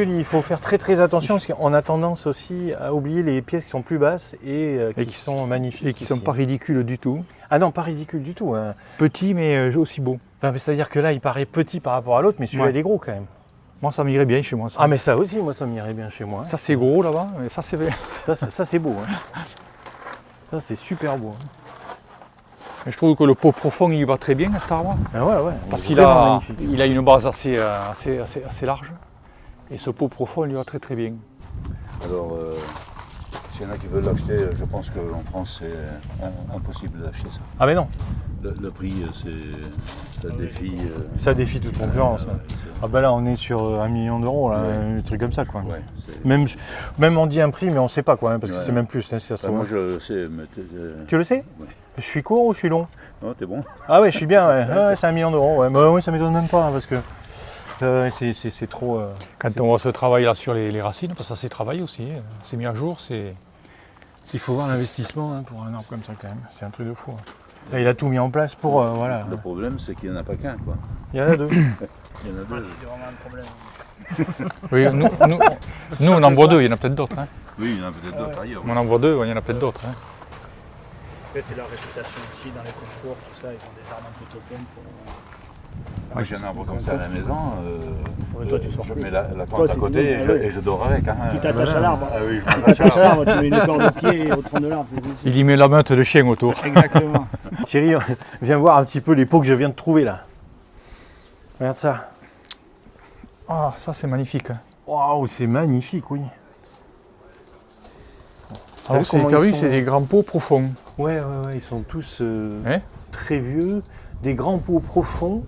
[SPEAKER 2] il faut faire très attention parce qu'on a tendance aussi à oublier les pièces qui sont plus basses et qui sont magnifiques.
[SPEAKER 5] Et qui ne sont pas ridicules du tout.
[SPEAKER 2] Ah non, pas ridicules du tout. Hein.
[SPEAKER 5] Petit mais aussi beau.
[SPEAKER 2] Enfin, c'est-à-dire que là, il paraît petit par rapport à l'autre, mais celui-là, il est gros quand même.
[SPEAKER 5] Moi, ça m'irait bien chez moi. Ça.
[SPEAKER 2] Ah, mais ça aussi, moi, ça m'irait bien chez moi.
[SPEAKER 5] Ça, c'est gros là-bas, mais ça, c'est bien.
[SPEAKER 2] Ça c'est beau. Hein. Ça, c'est super beau. Hein.
[SPEAKER 5] Je trouve que le pot profond, il va très bien à cet arbre.
[SPEAKER 2] Ah ouais.
[SPEAKER 5] Parce qu'il a une base assez large. Et ce pot profond, il va très bien.
[SPEAKER 1] Alors, s'il y en a qui veulent l'acheter, je pense qu'en France, c'est impossible d'acheter ça.
[SPEAKER 2] Ah mais non.
[SPEAKER 1] Le prix, ça défie...
[SPEAKER 2] ça défie toute concurrence. Ah bah là, on est sur 1 million d'euros, un truc comme ça, quoi.
[SPEAKER 1] Ouais,
[SPEAKER 2] même on dit un prix, mais on ne sait pas, quoi, hein, parce que c'est même plus. Hein, si ça se trouve.
[SPEAKER 1] Moi, je le sais. Mais
[SPEAKER 2] tu le sais?
[SPEAKER 1] Ouais.
[SPEAKER 2] Je suis court ou je suis long?
[SPEAKER 1] Oh, t'es bon.
[SPEAKER 2] Ah ouais, je suis bien, ouais. Ouais, c'est 1 million d'euros. Ouais. Mais oui, ça m'étonne même pas hein, parce que c'est trop.
[SPEAKER 5] Quand on voit ce travail là sur les racines, parce que ça c'est travaillé aussi, c'est mis à jour, c'est...
[SPEAKER 2] Il faut voir l'investissement hein, pour un arbre comme ça quand même. C'est un truc de fou. Hein. Là, il a tout mis en place pour voilà.
[SPEAKER 1] Le problème, c'est qu'il n'y en a pas qu'un, quoi.
[SPEAKER 2] Il y en a 2.
[SPEAKER 1] Il y en a deux.
[SPEAKER 7] C'est vraiment un problème.
[SPEAKER 5] Oui, nous on en voit 2, il y en a peut-être d'autres. Hein.
[SPEAKER 1] Oui, il y en a peut-être d'autres ailleurs.
[SPEAKER 5] On en voit 2, il y en a peut-être d'autres. Hein.
[SPEAKER 7] Après, c'est leur réputation aussi dans les concours, tout ça. Ils ont des arbres un peu totem pour.
[SPEAKER 1] Moi, j'ai un arbre comme ça à la maison.
[SPEAKER 7] toi, tu sors
[SPEAKER 1] je
[SPEAKER 7] plus.
[SPEAKER 1] mets la
[SPEAKER 7] Toi,
[SPEAKER 1] tente à
[SPEAKER 7] c'est
[SPEAKER 1] côté
[SPEAKER 7] fini, ouais.
[SPEAKER 1] et je dors avec. Hein.
[SPEAKER 7] Tu t'attaches à l'arbre.
[SPEAKER 1] Ah oui, je
[SPEAKER 7] Tu
[SPEAKER 1] m'attache à
[SPEAKER 7] t'attaches à
[SPEAKER 1] l'arbre.
[SPEAKER 7] l'arbre, tu mets une corde au pied au tronc de l'arbre. c'est-
[SPEAKER 5] Il y met la meute de chien autour.
[SPEAKER 7] Exactement.
[SPEAKER 2] Thierry, viens voir un petit peu les pots que je viens de trouver là. Regarde ça.
[SPEAKER 5] Ah, ça c'est magnifique. Hein.
[SPEAKER 2] Waouh, c'est magnifique, oui.
[SPEAKER 5] Alors,
[SPEAKER 2] comment
[SPEAKER 5] t'as
[SPEAKER 2] ils
[SPEAKER 5] vu,
[SPEAKER 2] sont-
[SPEAKER 5] c'est des grands pots profonds.
[SPEAKER 2] Ouais, ils sont tous
[SPEAKER 5] Hein,
[SPEAKER 2] très vieux, des grands pots profonds.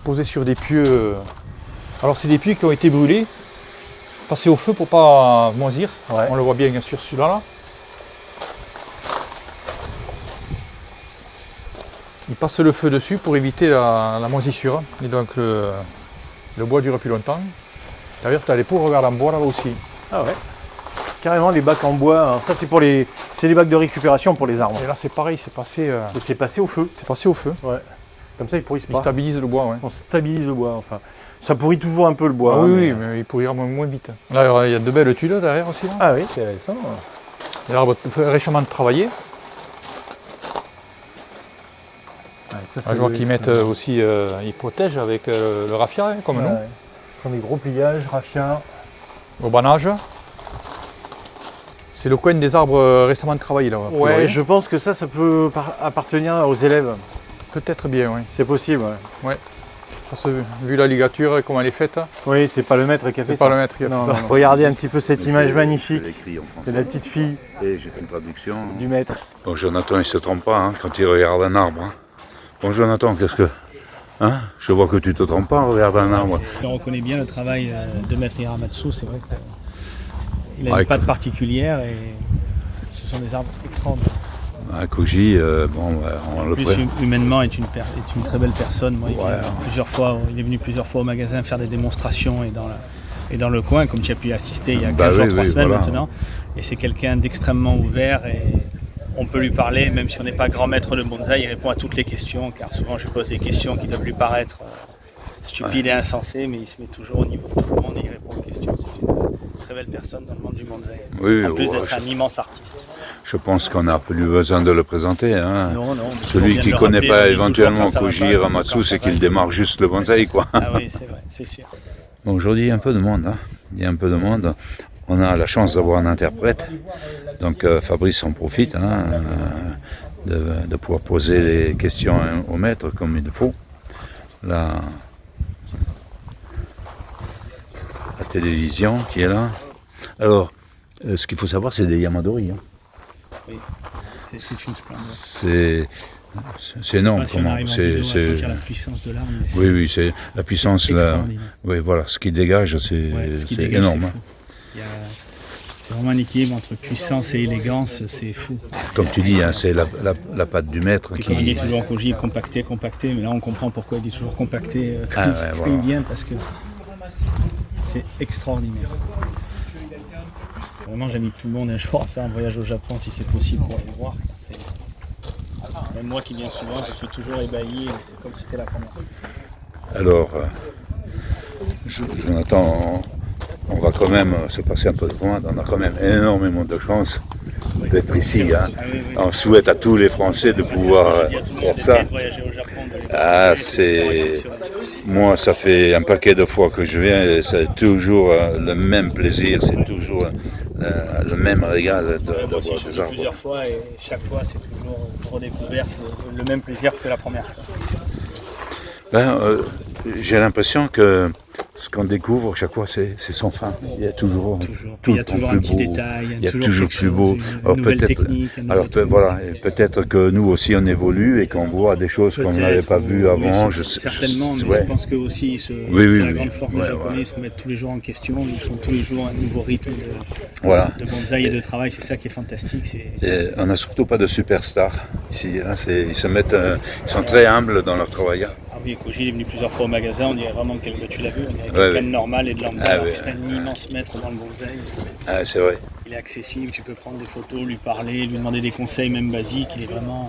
[SPEAKER 5] posés sur des pieux. Alors, c'est des pieux qui ont été brûlés, passés au feu pour pas moisir.
[SPEAKER 2] Ouais.
[SPEAKER 5] On le voit bien sur celui-là. Là. Ils passent le feu dessus pour éviter la moisissure. Et donc, le bois dure plus longtemps. D'ailleurs, tu as les pots, regarde, en bois là aussi.
[SPEAKER 2] Ah ouais. Carrément les bacs en bois. Alors ça c'est pour les bacs de récupération pour les arbres.
[SPEAKER 5] Et là, c'est pareil, c'est passé
[SPEAKER 2] au feu.
[SPEAKER 5] au feu.
[SPEAKER 2] Ouais. Comme ça ils pourrissent
[SPEAKER 5] Ils
[SPEAKER 2] pas.
[SPEAKER 5] stabilisent le bois. Ouais.
[SPEAKER 2] On stabilise le bois. Enfin, ça pourrit toujours un peu le bois.
[SPEAKER 5] Ah
[SPEAKER 2] hein,
[SPEAKER 5] oui, mais il pourrira moins vite. Là, il y a de belles tuiles derrière aussi. Là.
[SPEAKER 2] Ah oui, c'est récent.
[SPEAKER 5] L'arbre fraîchement travaillé.
[SPEAKER 2] Ouais, ça,
[SPEAKER 5] Je vois qu'ils mettent aussi, ils protègent avec le raffia, hein, comme nous,
[SPEAKER 2] Ils font des gros pliages, raffia.
[SPEAKER 5] au banage. C'est le coin des arbres récemment travaillés là. a priori.
[SPEAKER 2] Ouais, je pense que ça peut appartenir aux élèves.
[SPEAKER 5] Peut-être bien, oui.
[SPEAKER 2] C'est possible. Ouais.
[SPEAKER 5] Parce que, vu la ligature et comment elle est faite,
[SPEAKER 2] Oui, c'est pas le maître qui a fait
[SPEAKER 5] c'est
[SPEAKER 2] ça.
[SPEAKER 5] pas le maître qui a fait
[SPEAKER 2] Non,
[SPEAKER 5] ça.
[SPEAKER 2] non. Regardez un petit peu cette
[SPEAKER 1] Mais
[SPEAKER 2] image
[SPEAKER 1] je
[SPEAKER 2] magnifique
[SPEAKER 1] l'ai écrit en
[SPEAKER 2] de
[SPEAKER 1] français.
[SPEAKER 2] la petite fille
[SPEAKER 1] Et j'ai fait une traduction.
[SPEAKER 2] du maître.
[SPEAKER 1] Bon, Jonathan, il se trompe pas hein, quand il regarde un arbre. Hein. Bon, Jonathan, qu'est-ce que... Hein, je vois que tu te trompes pas en regardant un arbre.
[SPEAKER 7] On reconnaît bien le travail de Maître Hiramatsu, c'est vrai qu'il a
[SPEAKER 1] Ouais,
[SPEAKER 7] une patte particulière et ce sont des arbres extraordinaires.
[SPEAKER 1] À Koji, bon, on le
[SPEAKER 7] En plus,
[SPEAKER 1] prête.
[SPEAKER 7] humainement, est une très belle personne. Moi, il est venu plusieurs fois au magasin faire des démonstrations et dans le coin, comme tu as pu y assister il y a 15 jours, 3 semaines
[SPEAKER 1] voilà.
[SPEAKER 7] maintenant. Et c'est quelqu'un d'extrêmement ouvert et on peut lui parler, même si on n'est pas grand maître de bonsaï, il répond à toutes les questions, car souvent je pose des questions qui doivent lui paraître stupides et insensées, mais il se met toujours au niveau de tout le monde et il répond aux questions. C'est une très belle personne dans le monde du bonsaï.
[SPEAKER 1] Oui,
[SPEAKER 7] En plus
[SPEAKER 1] ouais,
[SPEAKER 7] d'être un immense artiste.
[SPEAKER 1] Je pense qu'on n'a plus besoin de le présenter. Hein.
[SPEAKER 7] Non, non.
[SPEAKER 1] Celui qui ne connaît pas éventuellement Koji
[SPEAKER 7] Hiramatsu,
[SPEAKER 1] Hiramatsu, c'est qu'il démarre juste le bonsaï, quoi.
[SPEAKER 7] Ah oui, c'est vrai, c'est sûr.
[SPEAKER 1] Bon, aujourd'hui, il y a un peu de monde. Hein. Il y a un peu de monde. On a la chance d'avoir un interprète. Donc Fabrice en profite hein, de pouvoir poser les questions au maître comme il faut. La télévision qui est là. Alors, ce qu'il faut savoir, c'est des Yamadori. Hein.
[SPEAKER 7] Oui, c'est une splendeur.
[SPEAKER 1] C'est énorme.
[SPEAKER 7] Si on arrive en vidéo à sentir la puissance de l'arbre, mais
[SPEAKER 1] Oui, oui, c'est la puissance.
[SPEAKER 7] extraordinaire.
[SPEAKER 1] Oui, voilà, ce qui dégage, c'est
[SPEAKER 7] Ouais, ce qui dégage,
[SPEAKER 1] énorme.
[SPEAKER 7] c'est
[SPEAKER 1] Hein.
[SPEAKER 7] fou. C'est vraiment un équilibre entre puissance et élégance, c'est fou.
[SPEAKER 1] Comme tu dis, hein, c'est la patte du maître
[SPEAKER 7] Et comme il dit
[SPEAKER 1] qui.
[SPEAKER 7] toujours Koji, compacté, mais là on comprend pourquoi il dit toujours compacté quand
[SPEAKER 1] Ah ouais,
[SPEAKER 7] il
[SPEAKER 1] voilà.
[SPEAKER 7] vient, parce que c'est extraordinaire. Vraiment, j'invite tout le monde un jour à faire un voyage au Japon si c'est possible pour aller voir. Même moi qui viens souvent, je suis toujours ébahi, c'est comme si c'était la première fois.
[SPEAKER 1] Alors, Jonathan, on va quand même se passer un peu de commande. On a quand même énormément de chance d'être ici. Hein.
[SPEAKER 7] Ah oui, oui.
[SPEAKER 1] On souhaite à tous les Français de pouvoir faire ça. Ah, c'est. Moi, ça fait un paquet de fois que je viens et c'est toujours le même plaisir, c'est toujours le même régal d'avoir des arbres.
[SPEAKER 7] Plusieurs fois et chaque fois c'est toujours une redécouverte, le même plaisir que la première fois.
[SPEAKER 1] Ben, j'ai l'impression que ce qu'on découvre chaque fois, c'est sans fin. Il y a toujours,
[SPEAKER 7] il y a toujours un petit détail,
[SPEAKER 1] il y a toujours plus beau.
[SPEAKER 7] Une nouvelle technique.
[SPEAKER 1] Alors voilà, peut-être que nous aussi on évolue et qu'on voit des choses qu'on n'avait pas vues avant.
[SPEAKER 7] Certainement, mais je pense que aussi c'est la grande force des Japonais, ils se remettent tous les jours en question, ils font tous les jours un nouveau rythme de bonsaï et de travail, c'est ça qui est fantastique.
[SPEAKER 1] Et on n'a surtout pas de superstars ici, hein, ils sont très humbles dans leur travail.
[SPEAKER 7] Ah oui, Koji il est venu plusieurs fois au magasin, on dirait vraiment tu l'as vu, on dirait quelqu'un de normal et de lambda, c'est un immense maître dans le bonsaï.
[SPEAKER 1] Ah, c'est vrai.
[SPEAKER 7] Il est accessible, tu peux prendre des photos, lui parler, lui demander des conseils même basiques, il est vraiment...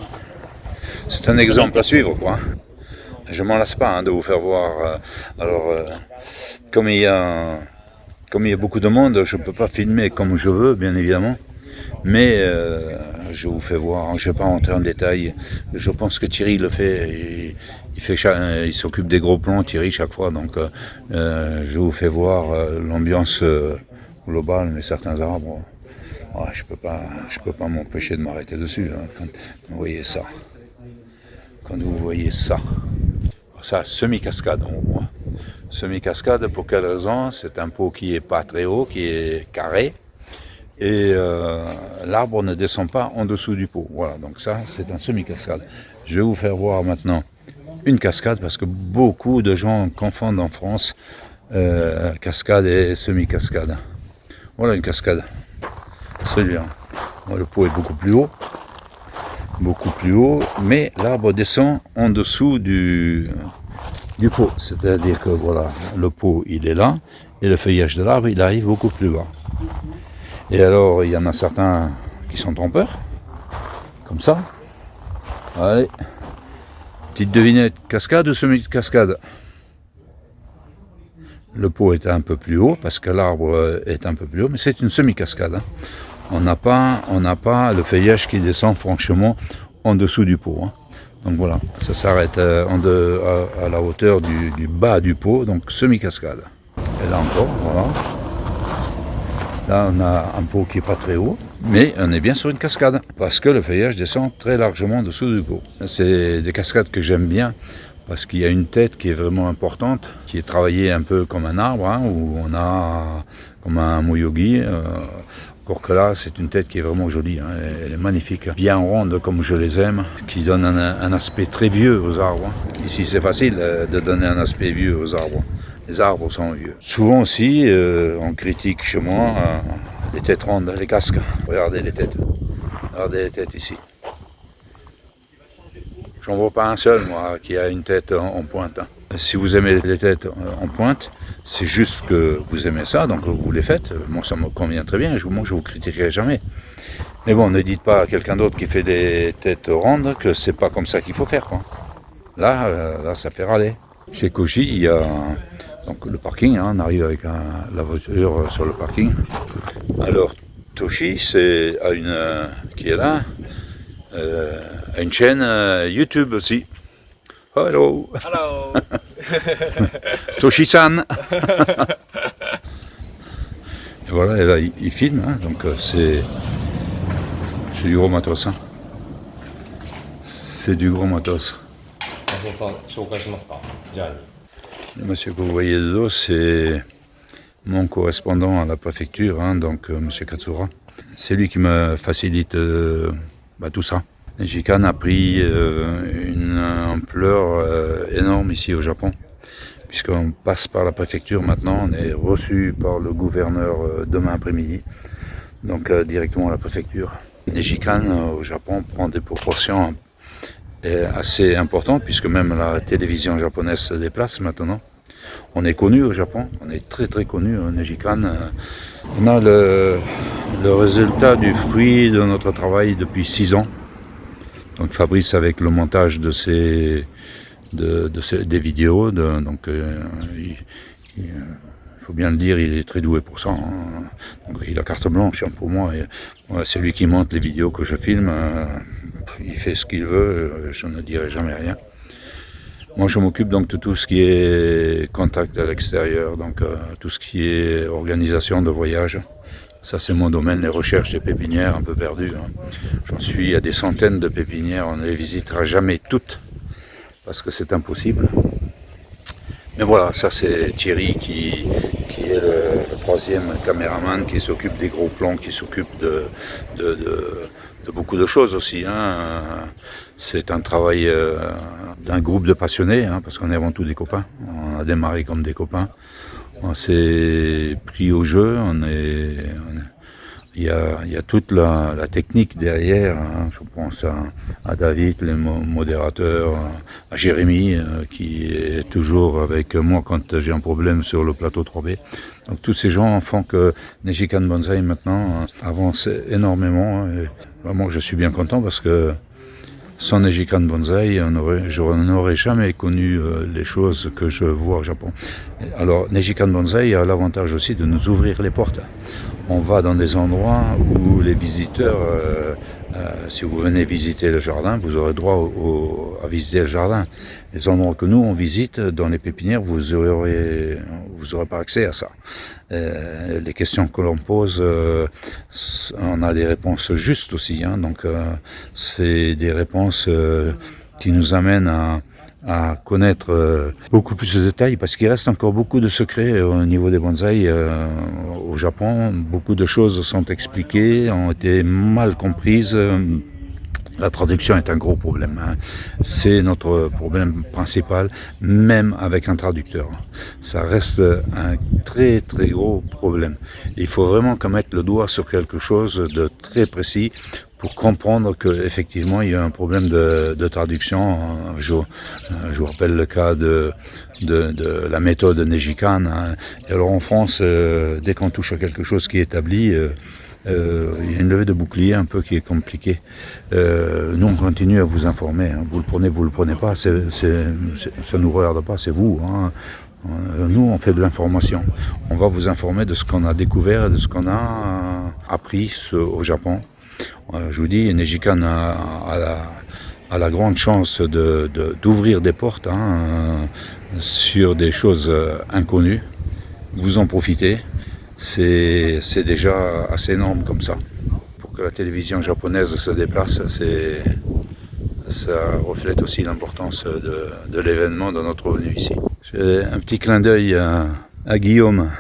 [SPEAKER 1] C'est un exemple à suivre, quoi. Je m'en lasse pas de vous faire voir. Comme il y a beaucoup de monde, je ne peux pas filmer comme je veux, bien évidemment. Mais je vous fais voir, je ne vais pas rentrer en détail. Je pense que Thierry le fait. Il s'occupe des gros plans, Thierry, chaque fois. Donc je vous fais voir l'ambiance globale, mais certains arbres. Je peux pas m'empêcher de m'arrêter dessus. Hein, quand vous voyez ça. Quand vous voyez ça. Ça, semi-cascade, on voit. Semi-cascade, pour quelle raison? C'est un pot qui n'est pas très haut, qui est carré. Et l'arbre ne descend pas en dessous du pot. Voilà, donc ça, c'est un semi-cascade. Je vais vous faire voir maintenant une cascade, parce que beaucoup de gens confondent en France cascade et semi-cascade. Voilà une cascade. Celui-là. Bon, le pot est beaucoup plus haut, mais l'arbre descend en dessous du pot. C'est-à-dire que voilà, le pot, il est là, et le feuillage de l'arbre, il arrive beaucoup plus bas. Et alors, il y en a certains qui sont trompeurs, comme ça. Allez, petite devinette, cascade ou semi-cascade? Le pot est un peu plus haut, parce que l'arbre est un peu plus haut, mais c'est une semi-cascade. Hein. On n'a pas le feuillage qui descend franchement en dessous du pot. Hein. Donc voilà, ça s'arrête à la hauteur du bas du pot, donc semi-cascade. Et là encore, voilà. Là, on a un pot qui n'est pas très haut, mais on est bien sur une cascade, parce que le feuillage descend très largement en dessous du pot. C'est des cascades que j'aime bien, parce qu'il y a une tête qui est vraiment importante, qui est travaillée un peu comme un arbre, hein, où on a comme un moyogi. Encore que là, c'est une tête qui est vraiment jolie, hein, elle est magnifique, bien ronde comme je les aime, qui donne un aspect très vieux aux arbres. Ici, c'est facile de donner un aspect vieux aux arbres. Les arbres sont vieux. Souvent aussi, on critique chez moi les têtes rondes, les casques. Regardez les têtes. Regardez les têtes ici. J'en vois pas un seul, moi, qui a une tête en pointe. Si vous aimez les têtes en pointe, c'est juste que vous aimez ça, donc vous les faites. Moi, ça me convient très bien, moi, je vous critiquerai jamais. Mais bon, ne dites pas à quelqu'un d'autre qui fait des têtes rondes que c'est pas comme ça qu'il faut faire, quoi. Là, ça fait râler. Chez Koji, il y a donc le parking, hein, on arrive avec la voiture sur le parking. Alors, Toshi, qui est là, a une chaîne YouTube aussi. Hello.
[SPEAKER 6] Hello.
[SPEAKER 1] Toshi-san. Et voilà, et là, il filme, hein, donc c'est du gros matos. Hein. C'est du gros matos. Le monsieur que vous voyez de dos, c'est mon correspondant à la préfecture, hein, donc monsieur Katsura. C'est lui qui me facilite tout ça. Nejikan a pris une ampleur énorme ici au Japon, puisqu'on passe par la préfecture maintenant, on est reçu par le gouverneur demain après-midi, donc directement à la préfecture. Nejikan au Japon prend des proportions assez importantes, puisque même la télévision japonaise se déplace maintenant. On est connu au Japon, on est très très connu au Nejikan. On a le résultat du fruit de notre travail depuis 6 ans. Donc Fabrice, avec le montage des vidéos, il faut bien le dire, il est très doué pour ça. Hein. Donc il a carte blanche pour moi. C'est lui qui monte les vidéos que je filme. Il fait ce qu'il veut, je ne dirai jamais rien. Moi, je m'occupe donc de tout ce qui est contact à l'extérieur, donc tout ce qui est organisation de voyage. Ça, c'est mon domaine, les recherches des pépinières un peu perdues. Hein. J'en suis à des centaines de pépinières, on ne les visitera jamais toutes, parce que c'est impossible. Mais voilà, ça c'est Thierry qui est le troisième caméraman, qui s'occupe des gros plans, qui s'occupe de beaucoup de choses aussi. Hein. C'est un travail d'un groupe de passionnés, hein, parce qu'on est avant tout des copains. On a démarré comme des copains. On s'est pris au jeu, il y a toute la technique derrière, hein. Je pense à David, le modérateur, à Jérémy, qui est toujours avec moi quand j'ai un problème sur le plateau 3B. Donc tous ces gens font que Nejikan Bonsaï maintenant avance énormément. Et vraiment, je suis bien content parce que sans Nejikan Bonsaï, je n'aurais jamais connu les choses que je vois au Japon. Alors Nejikan Bonsaï a l'avantage aussi de nous ouvrir les portes. On va dans des endroits où les visiteurs, si vous venez visiter le jardin, vous aurez droit à visiter le jardin. Les endroits que nous on visite dans les pépinières, vous aurez pas accès à ça. Les questions que l'on pose, on a des réponses justes aussi, hein, donc c'est des réponses qui nous amènent à connaître beaucoup plus de détails, parce qu'il reste encore beaucoup de secrets au niveau des bonsaïs au Japon. Beaucoup de choses sont expliquées, ont été mal comprises. La traduction est un gros problème, hein. C'est notre problème principal, même avec un traducteur. Ça reste un très très gros problème. Il faut vraiment qu'on mette le doigt sur quelque chose de très précis pour comprendre qu'effectivement il y a un problème de traduction. Je vous rappelle le cas de la méthode Nejikan, hein. Et alors en France, dès qu'on touche à quelque chose qui est établi, il y a une levée de bouclier un peu qui est compliquée. Nous on continue à vous informer, hein. Vous le prenez pas, ça nous regarde pas, c'est vous, hein. Nous on fait de l'information. On va vous informer de ce qu'on a découvert et de ce qu'on a appris au Japon. Je vous dis, Nejikan a la grande chance d'ouvrir des portes, hein, sur des choses inconnues. Vous en profitez. C'est déjà assez énorme comme ça. Pour que la télévision japonaise se déplace, ça reflète aussi l'importance de l'événement de notre venue ici. J'ai un petit clin d'œil à Guillaume,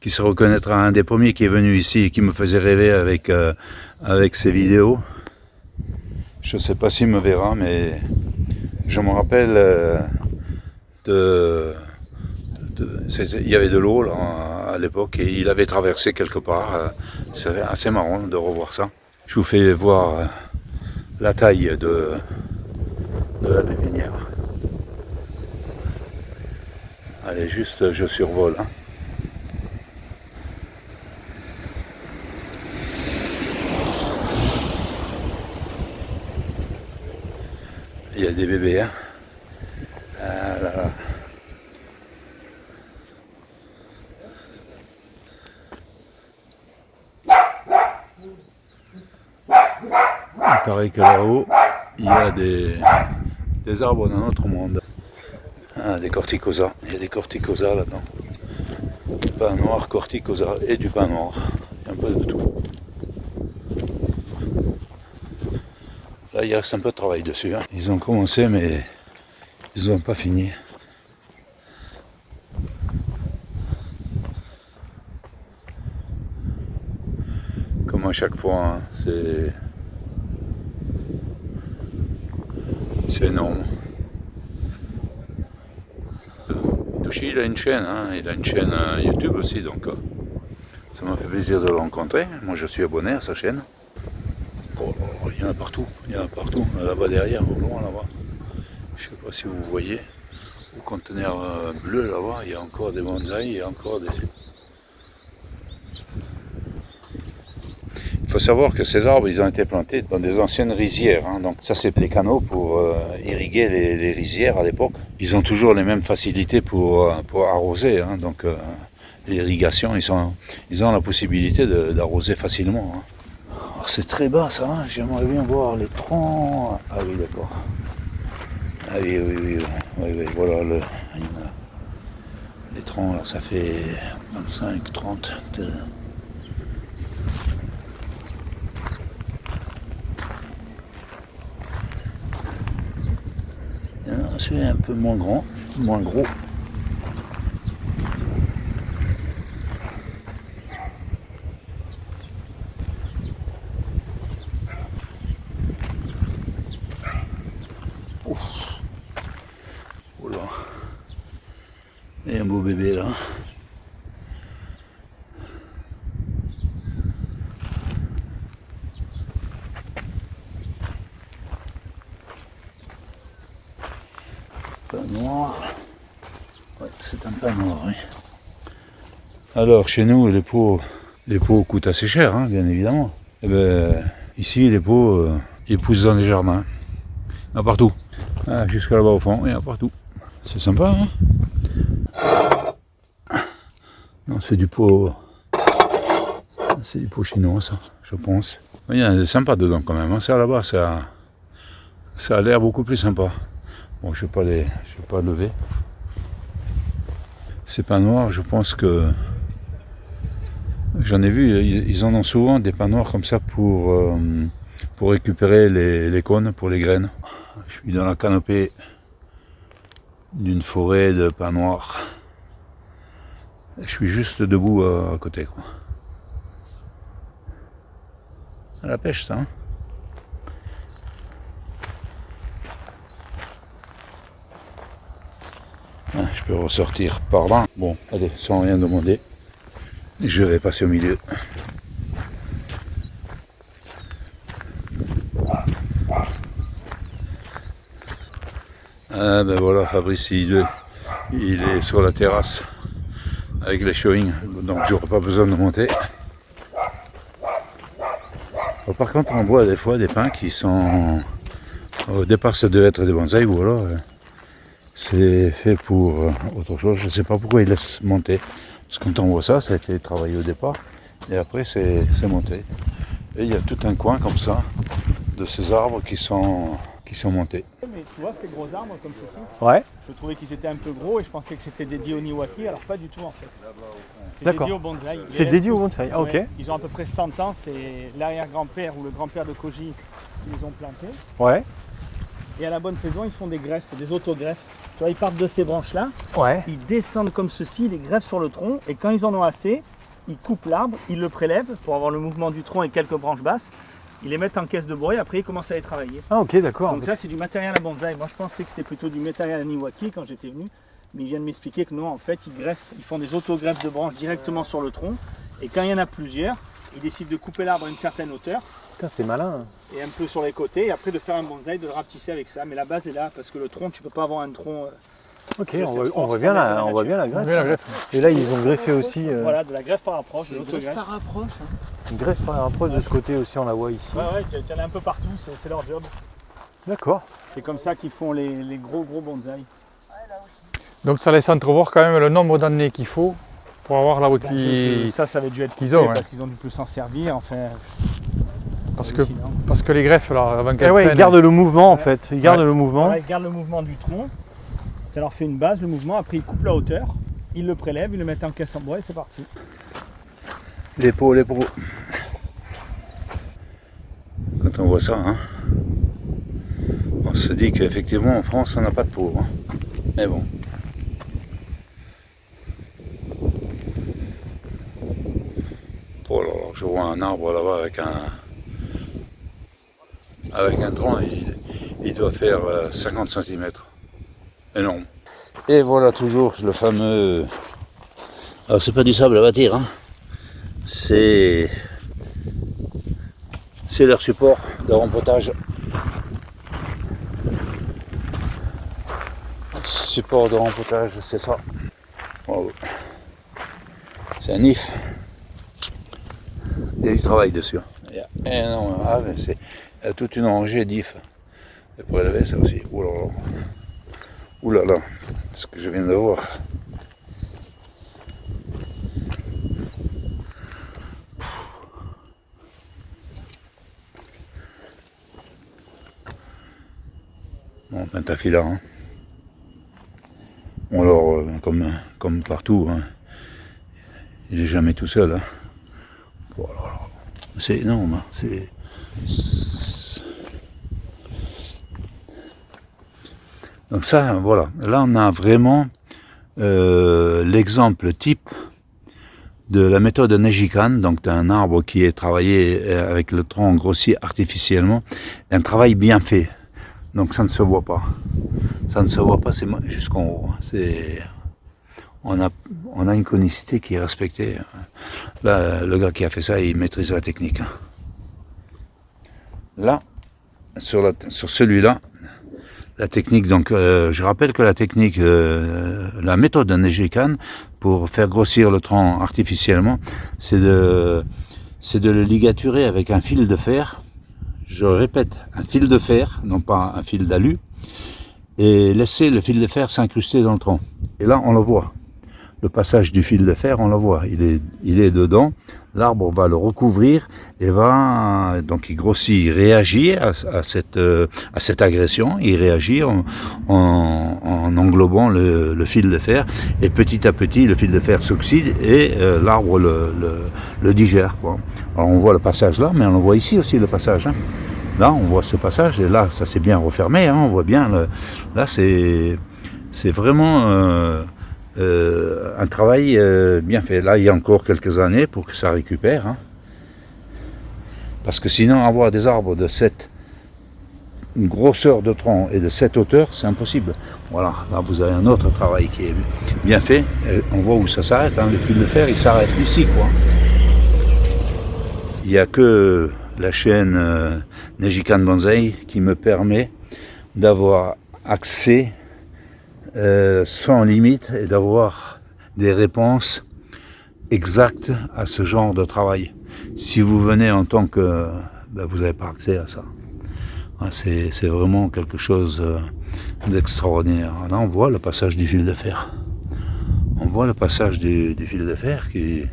[SPEAKER 1] qui se reconnaîtra, un des premiers qui est venu ici et qui me faisait rêver avec ses vidéos. Je ne sais pas s'il me verra, mais je me rappelle il y avait de l'eau là, à l'époque, et il avait traversé quelque part. C'est assez marrant de revoir ça. Je vous fais voir la taille de la pépinière. Allez, juste je survole, hein. Il y a des bébés, hein. Ah là là. Il paraît que là-haut, il y a des arbres d'un autre monde. Ah, des corticosas. Il y a des corticosas là-dedans. Du pain noir, corticosa et du pain noir. Il y a un peu de tout. Là, il reste un peu de travail dessus, hein. Ils ont commencé, mais ils n'ont pas fini. Comme à chaque fois, hein, c'est énorme. Toshi, il a une chaîne, hein. Il a une chaîne YouTube aussi, donc ça m'a fait plaisir de le rencontrer. Moi, je suis abonné à sa chaîne. Oh, il y en a partout, là-bas derrière, au loin là-bas. Je ne sais pas si vous voyez, au conteneur bleu là-bas, il y a encore des bonsaïs, il y a encore des... Il faut savoir que ces arbres, ils ont été plantés dans des anciennes rizières, hein. Donc ça, c'est les canaux pour irriguer les rizières à l'époque. Ils ont toujours les mêmes facilités pour arroser, hein. Donc l'irrigation, ils ont la possibilité d'arroser facilement, hein. C'est très bas ça, hein. J'aimerais bien voir les troncs. Ah oui, d'accord. Ah oui, voilà, les troncs, là, ça fait 25, 30 de... C'est un peu moins grand, moins gros. beau bébé là. Pas noir. Ouais, c'est un pas noir, oui. Alors chez nous les pots coûtent assez cher, hein, bien évidemment. Et ben, ici les pots ils poussent dans les jardins. Il y en a partout. Ah, jusqu'à là-bas au fond, il y en a partout. C'est sympa, hein. Non, c'est du pot. C'est du pot chinois, ça, je pense. Il y en a des sympas dedans quand même. Hein. Ça là-bas, ça a l'air beaucoup plus sympa. Bon, je ne vais pas lever. C'est pas noir, je pense que. J'en ai vu, ils en ont souvent des pains noirs comme ça pour récupérer les cônes pour les graines. Je suis dans la canopée d'une forêt de pins noirs. Je suis juste debout à côté, quoi. À la pêche, ça. Hein. Ah, je peux ressortir par là. Bon, allez, sans rien demander, je vais passer au milieu. Ah ben voilà, Fabrice, il est sur la terrasse avec les showing, donc j'aurai pas besoin de monter. Alors, par contre, on voit des fois des pins qui sont... Au départ, ça devait être des bonsaïs, ou alors c'est fait pour autre chose. Je ne sais pas pourquoi ils laissent monter. Parce que quand on voit ça, ça a été travaillé au départ, et après c'est monté. Et il y a tout un coin comme ça, de ces arbres qui sont montés.
[SPEAKER 7] Mais tu vois ces gros arbres comme ceci,
[SPEAKER 2] Ouais.
[SPEAKER 7] je trouvais qu'ils étaient un peu gros et je pensais que c'était dédié au Niwaki, alors pas du tout en fait. C'est
[SPEAKER 2] D'accord.
[SPEAKER 7] dédié au bonsaï.
[SPEAKER 2] C'est dédié au bonsaï, ah, ok.
[SPEAKER 7] Ouais, ils ont à peu près 100 ans, c'est l'arrière-grand-père ou le grand-père de Koji qui les ont plantés.
[SPEAKER 2] Ouais.
[SPEAKER 7] Et à la bonne saison, ils font des greffes, des autogreffes. Tu vois, ils partent de ces branches-là,
[SPEAKER 2] Ouais.
[SPEAKER 7] ils descendent comme ceci, ils les greffent sur le tronc, et quand ils en ont assez, ils coupent l'arbre, ils le prélèvent pour avoir le mouvement du tronc et quelques branches basses. Ils les mettent en caisse de bois et après ils commencent à les travailler.
[SPEAKER 2] Ah ok, d'accord.
[SPEAKER 7] Donc ça c'est du matériel à bonsaï. Moi je pensais que c'était plutôt du matériel à Niwaki quand j'étais venu. Mais ils viennent m'expliquer que non, en fait ils greffent, ils font des autogreffes de branches directement sur le tronc. Et quand il y en a plusieurs, ils décident de couper l'arbre à une certaine hauteur.
[SPEAKER 2] Putain, c'est malin.
[SPEAKER 7] Et un peu sur les côtés. Et après de faire un bonsaï, de le rapetisser avec ça. Mais la base est là parce que le tronc, tu peux pas avoir un tronc...
[SPEAKER 2] Ok, on voit bien la greffe.
[SPEAKER 5] On voit bien la greffe.
[SPEAKER 2] Et là ils ont greffé aussi...
[SPEAKER 7] Voilà, de la greffe par approche, de l'autogreffe.
[SPEAKER 6] Par approche.
[SPEAKER 2] Une greffe par approche de ce côté aussi, on la voit ici.
[SPEAKER 7] Ouais, tu en as un peu partout, c'est leur job.
[SPEAKER 2] D'accord.
[SPEAKER 7] C'est comme ça qu'ils font les gros bonsaïs.
[SPEAKER 5] Donc ça laisse entrevoir quand même le nombre d'années qu'il faut pour avoir l'arbre qui...
[SPEAKER 7] Ça avait dû être
[SPEAKER 5] qu'ils
[SPEAKER 7] coupé
[SPEAKER 5] ont, ouais.
[SPEAKER 7] parce qu'ils ont dû plus s'en servir. Enfin,
[SPEAKER 5] Parce
[SPEAKER 7] hallucinant.
[SPEAKER 5] que les greffes, là, avant
[SPEAKER 2] Et
[SPEAKER 5] qu'elles
[SPEAKER 2] ouais, ils
[SPEAKER 5] prennent...
[SPEAKER 2] gardent le mouvement en fait. Ils gardent
[SPEAKER 5] Ouais.
[SPEAKER 2] le mouvement.
[SPEAKER 7] Voilà, ils gardent le mouvement du tronc. Ça leur fait une base, le mouvement. Après, ils coupent la hauteur. Ils le prélèvent, ils le mettent en caisse en bois et c'est parti.
[SPEAKER 1] Les pots. Quand on voit ça, hein, on se dit qu'effectivement en France on n'a pas de pots. Hein. Mais bon. Oh là là, je vois un arbre là-bas avec un tronc, il doit faire 50 cm. Énorme. Et voilà toujours le fameux... Alors c'est pas du sable à bâtir, hein. C'est leur support de rempotage. Support de rempotage, c'est ça. Wow. C'est un if. Il y a du travail dessus. Il y a toute une rangée d'if. Et pour élever ça aussi. Ouh là là. Ouh là là. Ce que je viens de voir. Bon, pentafila, hein. Bon alors, comme partout, hein, il est jamais tout seul. Hein. Bon, alors, c'est énorme, hein. Donc ça, voilà, là on a vraiment l'exemple type de la méthode Nejikan, donc d'un arbre qui est travaillé avec le tronc grossi artificiellement, un travail bien fait. Donc ça ne se voit pas. Ça ne se voit pas, c'est jusqu'en haut. on a une conicité qui est respectée. Là, le gars qui a fait ça, il maîtrise la technique. Là, sur celui-là, la technique, donc je rappelle que la technique, la méthode d'un Nejikan pour faire grossir le tronc artificiellement, c'est de le ligaturer avec un fil de fer. Je répète, un fil de fer, non pas un fil d'alu, et laisser le fil de fer s'incruster dans le tronc. Et là, on le voit. Le passage du fil de fer, on le voit. Il est dedans. L'arbre va le recouvrir et donc il grossit, il réagit à cette agression. Il réagit en englobant le fil de fer. Et petit à petit, le fil de fer s'oxyde et l'arbre le digère, quoi. Alors on voit le passage là, mais on le voit ici aussi le passage. Hein. Là, on voit ce passage et là, ça s'est bien refermé. Hein, on voit bien. Là, c'est vraiment un travail bien fait. Là, il y a encore quelques années pour que ça récupère. Hein. Parce que sinon, avoir des arbres de cette grosseur de tronc et de cette hauteur, c'est impossible. Voilà, là, vous avez un autre travail qui est bien fait. Et on voit où ça s'arrête. Hein. Le fil de fer, il s'arrête ici, quoi. Il n'y a que la chaîne Nejikan Bonsai qui me permet d'avoir accès sans limite et d'avoir des réponses exactes à ce genre de travail. Si vous venez en tant que... vous n'avez pas accès à ça. C'est vraiment quelque chose d'extraordinaire. Là, on voit le passage du fil de fer. On voit le passage du fil de fer qui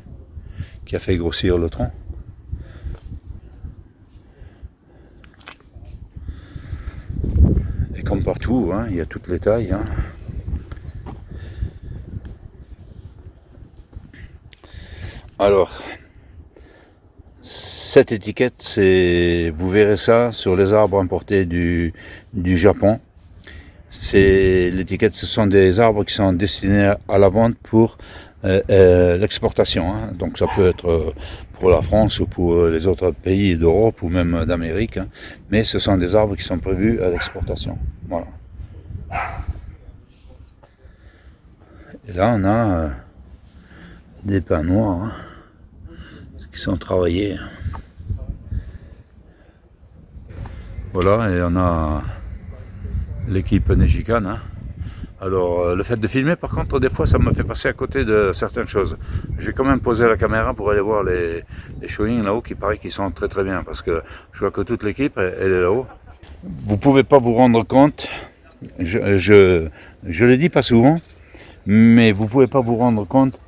[SPEAKER 1] a fait grossir le tronc. Et comme partout, hein, il y a toutes les tailles. Hein. Alors, cette étiquette, vous verrez ça sur les arbres importés du Japon. L'étiquette, ce sont des arbres qui sont destinés à la vente pour l'exportation. Hein. Donc ça peut être pour la France ou pour les autres pays d'Europe ou même d'Amérique. Hein. Mais ce sont des arbres qui sont prévus à l'exportation. Voilà. Et là, on a des pins noirs hein, qui sont travaillés. Voilà, et on a l'équipe Nejikan. Hein. Alors, le fait de filmer, par contre, des fois, ça me fait passer à côté de certaines choses. Je vais quand même poser la caméra pour aller voir les showings là-haut, qui paraît qu'ils sont très très bien, parce que je vois que toute l'équipe, elle est là-haut. Vous pouvez pas vous rendre compte, je le dis pas souvent, mais vous pouvez pas vous rendre compte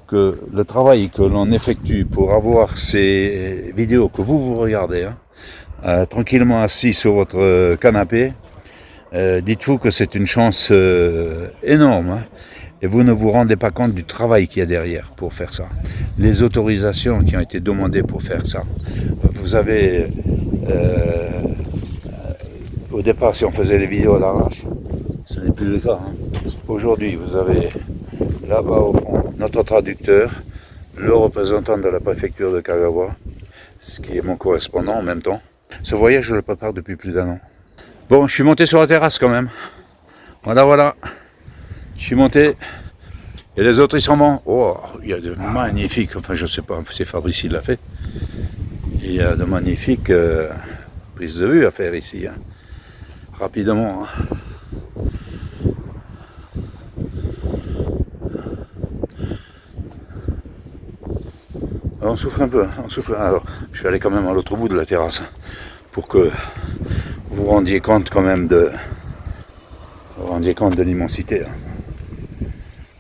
[SPEAKER 1] que le travail que l'on effectue pour avoir ces vidéos que vous regardez, hein, tranquillement assis sur votre canapé, dites-vous que c'est une chance énorme, hein, et vous ne vous rendez pas compte du travail qu'il y a derrière pour faire ça. Les autorisations qui ont été demandées pour faire ça. Vous avez, au départ, si on faisait les vidéos à l'arrache, ce n'est plus le cas. Hein. Aujourd'hui, vous avez là-bas au fond notre traducteur, le représentant de la préfecture de Kagawa, ce qui est mon correspondant en même temps. Ce voyage, je le prépare depuis plus d'1 an. Bon, je suis monté sur la terrasse quand même. Voilà. Je suis monté. Et les autres, ils sont bons. Oh, il y a de magnifiques, enfin je sais pas, c'est Fabrice qui l'a fait. Il y a de magnifiques prises de vue à faire ici. Hein. Rapidement. Hein. Alors, on souffle un peu, hein, on souffle. Alors, je suis allé quand même à l'autre bout de la terrasse pour que vous vous rendiez compte quand même de l'immensité. Hein.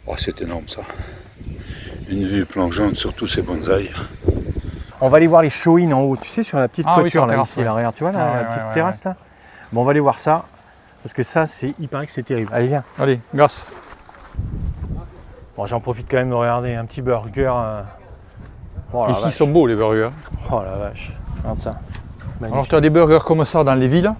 [SPEAKER 1] Oh, c'est énorme ça. Une vue plongeante sur tous ces bonsaïs.
[SPEAKER 2] On va aller voir les show-in en haut, tu sais, sur la petite toiture
[SPEAKER 5] oui,
[SPEAKER 2] là,
[SPEAKER 5] terrasse,
[SPEAKER 2] ici,
[SPEAKER 5] ouais.
[SPEAKER 2] là, regarde, tu vois là, la petite terrasse là. Bon, on va aller voir ça, parce que ça, il paraît que c'est terrible. Allez, viens.
[SPEAKER 5] Allez, grâce.
[SPEAKER 2] Bon, j'en profite quand même de regarder un petit burger. Oh,
[SPEAKER 5] Ici, ils sont beaux les burgers.
[SPEAKER 2] Oh la vache, regarde ça. Magnifique.
[SPEAKER 5] Alors tu as des burgers comme ça dans les villes,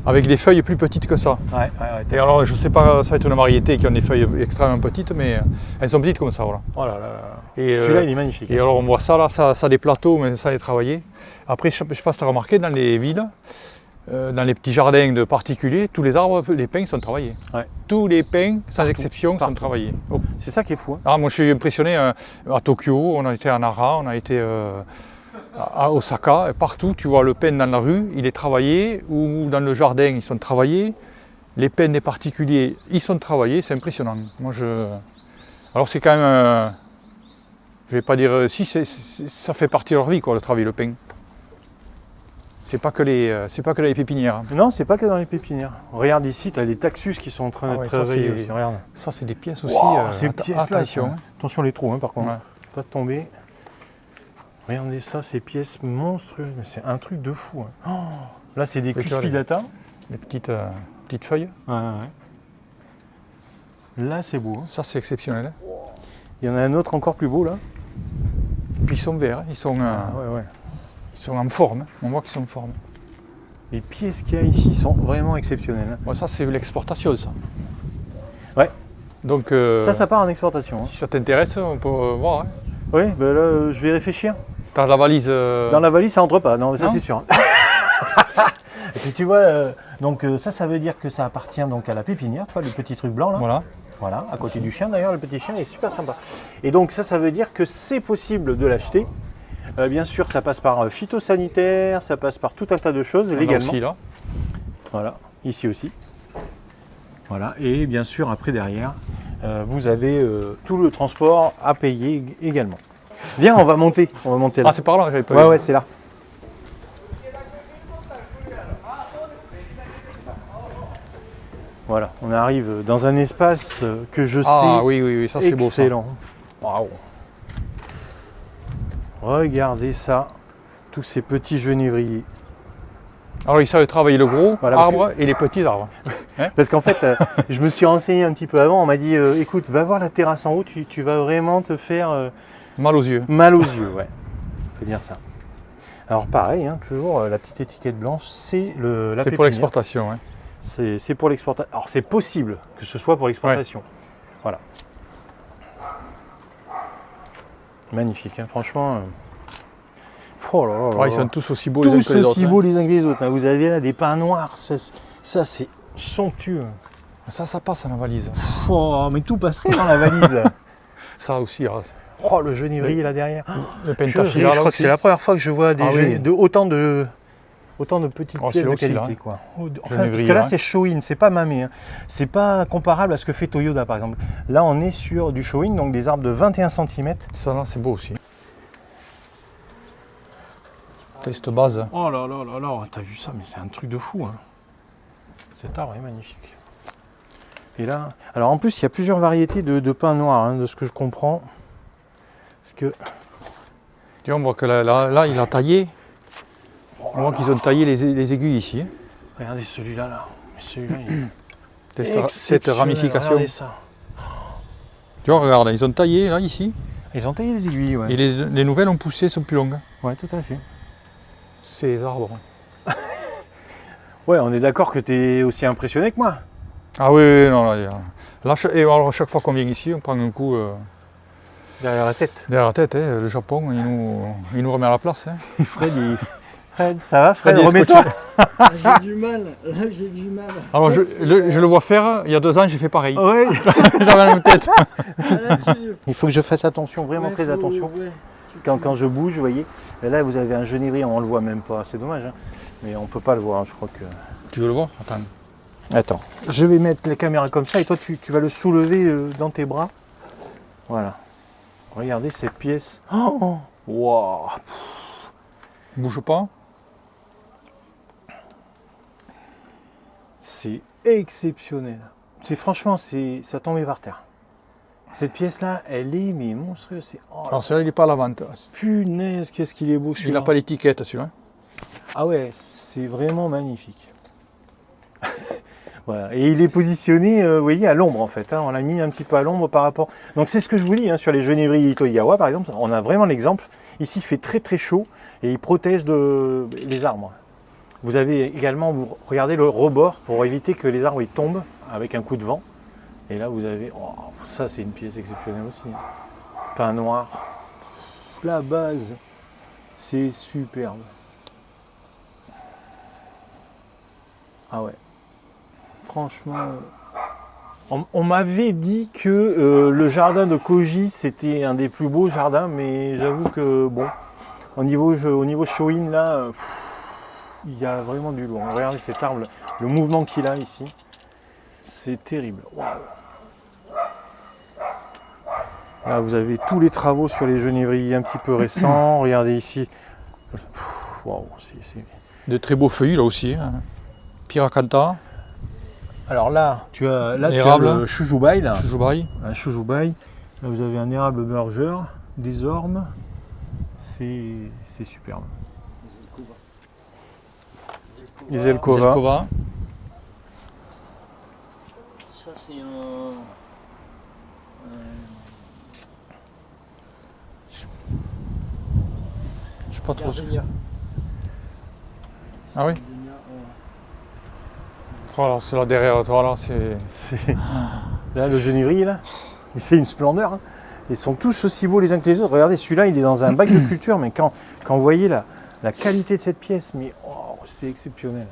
[SPEAKER 5] avec des feuilles plus petites que ça.
[SPEAKER 2] Ouais,
[SPEAKER 5] et alors je sais pas, ça va être une variété qui a des feuilles extrêmement petites, mais elles sont petites comme ça, voilà.
[SPEAKER 2] Oh là là.
[SPEAKER 5] Et
[SPEAKER 2] celui-là il est magnifique.
[SPEAKER 5] Et alors on voit ça là, ça a des plateaux, mais ça est travaillé. Après je sais pas si tu as remarqué, dans les villes, dans les petits jardins de particuliers, tous les arbres, les pins sont travaillés.
[SPEAKER 2] Ouais.
[SPEAKER 5] Tous les pins, sans exception, sont
[SPEAKER 2] partout.
[SPEAKER 5] travaillés. Oh.
[SPEAKER 2] C'est ça qui est fou. Hein.
[SPEAKER 5] Ah, moi, je suis impressionné à Tokyo, on a été à Nara, on a été à Osaka. Et partout, tu vois le pin dans la rue, il est travaillé, ou dans le jardin, ils sont travaillés. Les pins des particuliers, ils sont travaillés, c'est impressionnant. Alors, c'est quand même, je vais pas dire, si ça fait partie de leur vie, quoi, le travail, le pin. C'est pas que les pépinières.
[SPEAKER 2] Non, c'est pas que dans les pépinières. Regarde ici, tu as des taxus qui sont en train d'être réveillés aussi. Regarde.
[SPEAKER 5] Ça, c'est des pièces aussi.
[SPEAKER 2] Wow, ces pièces-là,
[SPEAKER 5] attention.
[SPEAKER 2] Attention les trous, hein, par contre.
[SPEAKER 5] Ouais.
[SPEAKER 2] Pas de tomber. Regardez ça, ces pièces monstrueuses. Mais c'est un truc de fou. Hein. Oh, là, c'est des cuspidata.
[SPEAKER 5] Les petites feuilles.
[SPEAKER 2] Ouais. Là, c'est beau. Hein.
[SPEAKER 5] Ça, c'est exceptionnel.
[SPEAKER 2] Il y en a un autre encore plus beau, là.
[SPEAKER 5] Puis ils sont verts, ils sont en forme. On voit qu'ils sont en forme.
[SPEAKER 2] Les pièces qu'il y a ici sont vraiment exceptionnelles. Hein.
[SPEAKER 5] Bon, ça, c'est l'exportation, ça.
[SPEAKER 2] Ouais.
[SPEAKER 5] Donc,
[SPEAKER 2] ça part en exportation. Hein.
[SPEAKER 5] Si ça t'intéresse, on peut voir. Hein.
[SPEAKER 2] Oui, ben là, je vais réfléchir.
[SPEAKER 5] T'as la valise.
[SPEAKER 2] Dans la valise, ça entre pas. Non, ça c'est sûr. Et puis tu vois, donc ça veut dire que ça appartient donc à la pépinière, tu vois, le petit truc blanc là. Voilà, à côté du chien d'ailleurs, le petit chien est super sympa. Et donc ça veut dire que c'est possible de l'acheter. Bien sûr, ça passe par phytosanitaire, ça passe par tout un tas de choses légalement.
[SPEAKER 5] Aussi, là.
[SPEAKER 2] Voilà, ici aussi. Voilà, et bien sûr, après derrière, vous avez tout le transport à payer également. Viens, on va monter là.
[SPEAKER 5] Ah, c'est par là, j'avais pas vu.
[SPEAKER 2] Ouais, c'est là. Voilà, on arrive dans un espace que je sais
[SPEAKER 5] oui, ça c'est beau.
[SPEAKER 2] excellent. Waouh. Regardez ça, tous ces petits genévriers.
[SPEAKER 5] Alors ils savent travailler le gros
[SPEAKER 2] Voilà,
[SPEAKER 5] arbre et les petits arbres.
[SPEAKER 2] Parce qu'en fait, je me suis renseigné un petit peu avant, on m'a dit, écoute, va voir la terrasse en haut, tu vas vraiment te faire
[SPEAKER 5] Mal aux yeux.
[SPEAKER 2] mal aux yeux, ouais. Faut dire ça. Alors pareil, hein, toujours la petite étiquette blanche, c'est la
[SPEAKER 5] C'est pour l'exportation. Ouais.
[SPEAKER 2] C'est pour l'exportation. Alors c'est possible que ce soit pour l'exportation. Voilà. Magnifique, hein, franchement. Oh là là là
[SPEAKER 5] Ils
[SPEAKER 2] là.
[SPEAKER 5] sont tous aussi beaux les uns que les
[SPEAKER 2] Tous
[SPEAKER 5] autres.
[SPEAKER 2] aussi beaux les uns que les autres. Hein. Vous avez là des pins noirs, ça c'est somptueux.
[SPEAKER 5] Ça passe dans la valise.
[SPEAKER 2] Oh, mais tout passerait dans la valise là.
[SPEAKER 5] Ça aussi. Alors,
[SPEAKER 2] Oh, le genévrier là derrière.
[SPEAKER 5] le
[SPEAKER 2] Je
[SPEAKER 5] pentaphylla,
[SPEAKER 2] crois que c'est la première fois que je vois autant de petites
[SPEAKER 5] Oh,
[SPEAKER 2] pièces de
[SPEAKER 5] c'est aussi,
[SPEAKER 2] qualité.
[SPEAKER 5] là.
[SPEAKER 2] Quoi. Enfin,
[SPEAKER 5] Genévrier,
[SPEAKER 2] parce que là,
[SPEAKER 5] ouais.
[SPEAKER 2] c'est Shoin, c'est pas Mamé. Hein. C'est pas comparable à ce que fait Toyoda, par exemple. Là, on est sur du Shoin, donc des arbres de 21 cm.
[SPEAKER 5] Ça là, c'est beau aussi. Cette base.
[SPEAKER 2] Oh là là là là, t'as vu ça, mais c'est un truc de fou. Hein. Cet arbre est magnifique. Et là, alors en plus, il y a plusieurs variétés de pins noirs, hein, de ce que je comprends. Parce que...
[SPEAKER 5] Tu vois, on voit que là, il a taillé. On voit qu'ils ont taillé les aiguilles ici. Hein.
[SPEAKER 2] Regardez celui-là, là. Celui-là, il est
[SPEAKER 5] Cette
[SPEAKER 2] exceptionnel.
[SPEAKER 5] ramification.
[SPEAKER 2] Regardez ça.
[SPEAKER 5] Tu vois, regarde, ils ont taillé là, ici.
[SPEAKER 2] Ils ont taillé les aiguilles, ouais.
[SPEAKER 5] Et les nouvelles ont poussé, sont plus longues.
[SPEAKER 2] Ouais, tout à fait.
[SPEAKER 5] Ces arbres.
[SPEAKER 2] Ouais, on est d'accord que tu es aussi impressionné que moi.
[SPEAKER 5] Ah oui, non, là, et alors, chaque fois qu'on vient ici, on prend un coup
[SPEAKER 2] Derrière la tête.
[SPEAKER 5] derrière la tête. Hein, le Japon, il nous remet à la place. Hein.
[SPEAKER 2] Fred, ça va Fred,
[SPEAKER 5] Fred, il est
[SPEAKER 2] remets-toi.
[SPEAKER 7] J'ai du mal, là j'ai du mal.
[SPEAKER 5] Alors, je le vois faire, il y a 2 ans, j'ai fait pareil.
[SPEAKER 2] Ouais.
[SPEAKER 5] J'avais la même tête.
[SPEAKER 2] Il faut que je fasse attention, vraiment très attention. Quand je bouge, vous voyez, là vous avez un genévrier, on le voit même pas, c'est dommage, hein. Mais on peut pas le voir, je crois que...
[SPEAKER 5] Tu veux le voir? Attends.
[SPEAKER 2] Attends, je vais mettre la caméra comme ça et toi tu vas le soulever dans tes bras. Voilà. Regardez cette pièce. Oh, wow.
[SPEAKER 5] Bouge pas.
[SPEAKER 2] C'est exceptionnel. Franchement, ça tombait par terre. Cette pièce-là, elle est mais monstrueuse. Oh,
[SPEAKER 5] Alors celui-là, il n'est pas à la vente.
[SPEAKER 2] punaise, qu'est-ce qu'il est beau
[SPEAKER 5] Il
[SPEAKER 2] celui-là.
[SPEAKER 5] n'a pas l'étiquette, celui-là.
[SPEAKER 2] Ah ouais, c'est vraiment magnifique. Voilà. Et il est positionné, vous voyez, à l'ombre en fait. Hein. On l'a mis un petit peu à l'ombre par rapport... Donc c'est ce que je vous dis, hein, sur les genévriers Itoigawa par exemple, on a vraiment l'exemple. Ici, il fait très très chaud et il protège les arbres. Vous avez également, vous regardez le rebord pour éviter que les arbres ils tombent avec un coup de vent. Et là, vous avez... Oh, ça, c'est une pièce exceptionnelle aussi. Hein. Pin noir. La base, c'est superbe. Ah ouais. Franchement, on m'avait dit que le jardin de Koji c'était un des plus beaux jardins, mais j'avoue que bon, au niveau showing là, il y a vraiment du lourd. Regardez cet arbre, le mouvement qu'il a ici, c'est terrible. Waouh. Là vous avez tous les travaux sur les genévriers un petit peu récents. Regardez ici. Waouh, c'est...
[SPEAKER 5] De très beaux feuillus là aussi. Hein. Piracantha.
[SPEAKER 2] Alors là, tu as
[SPEAKER 5] Érable.
[SPEAKER 2] le chouchoubaï là.
[SPEAKER 5] Chouchoubaï.
[SPEAKER 2] Un chouchoubaï. Là vous avez un érable burger, des ormes. C'est superbe. Les Zelkova.
[SPEAKER 5] Zelkova.
[SPEAKER 2] Ça c'est un...
[SPEAKER 5] Je sais pas trop.
[SPEAKER 2] Gardenia.
[SPEAKER 5] Ah oui. Oh, alors c'est là derrière toi là, c'est.
[SPEAKER 2] Là le genévrier là, c'est une splendeur. Hein. Ils sont tous aussi beaux les uns que les autres. Regardez, celui-là il est dans un bac de culture, mais quand vous voyez la qualité de cette pièce, mais oh, c'est exceptionnel.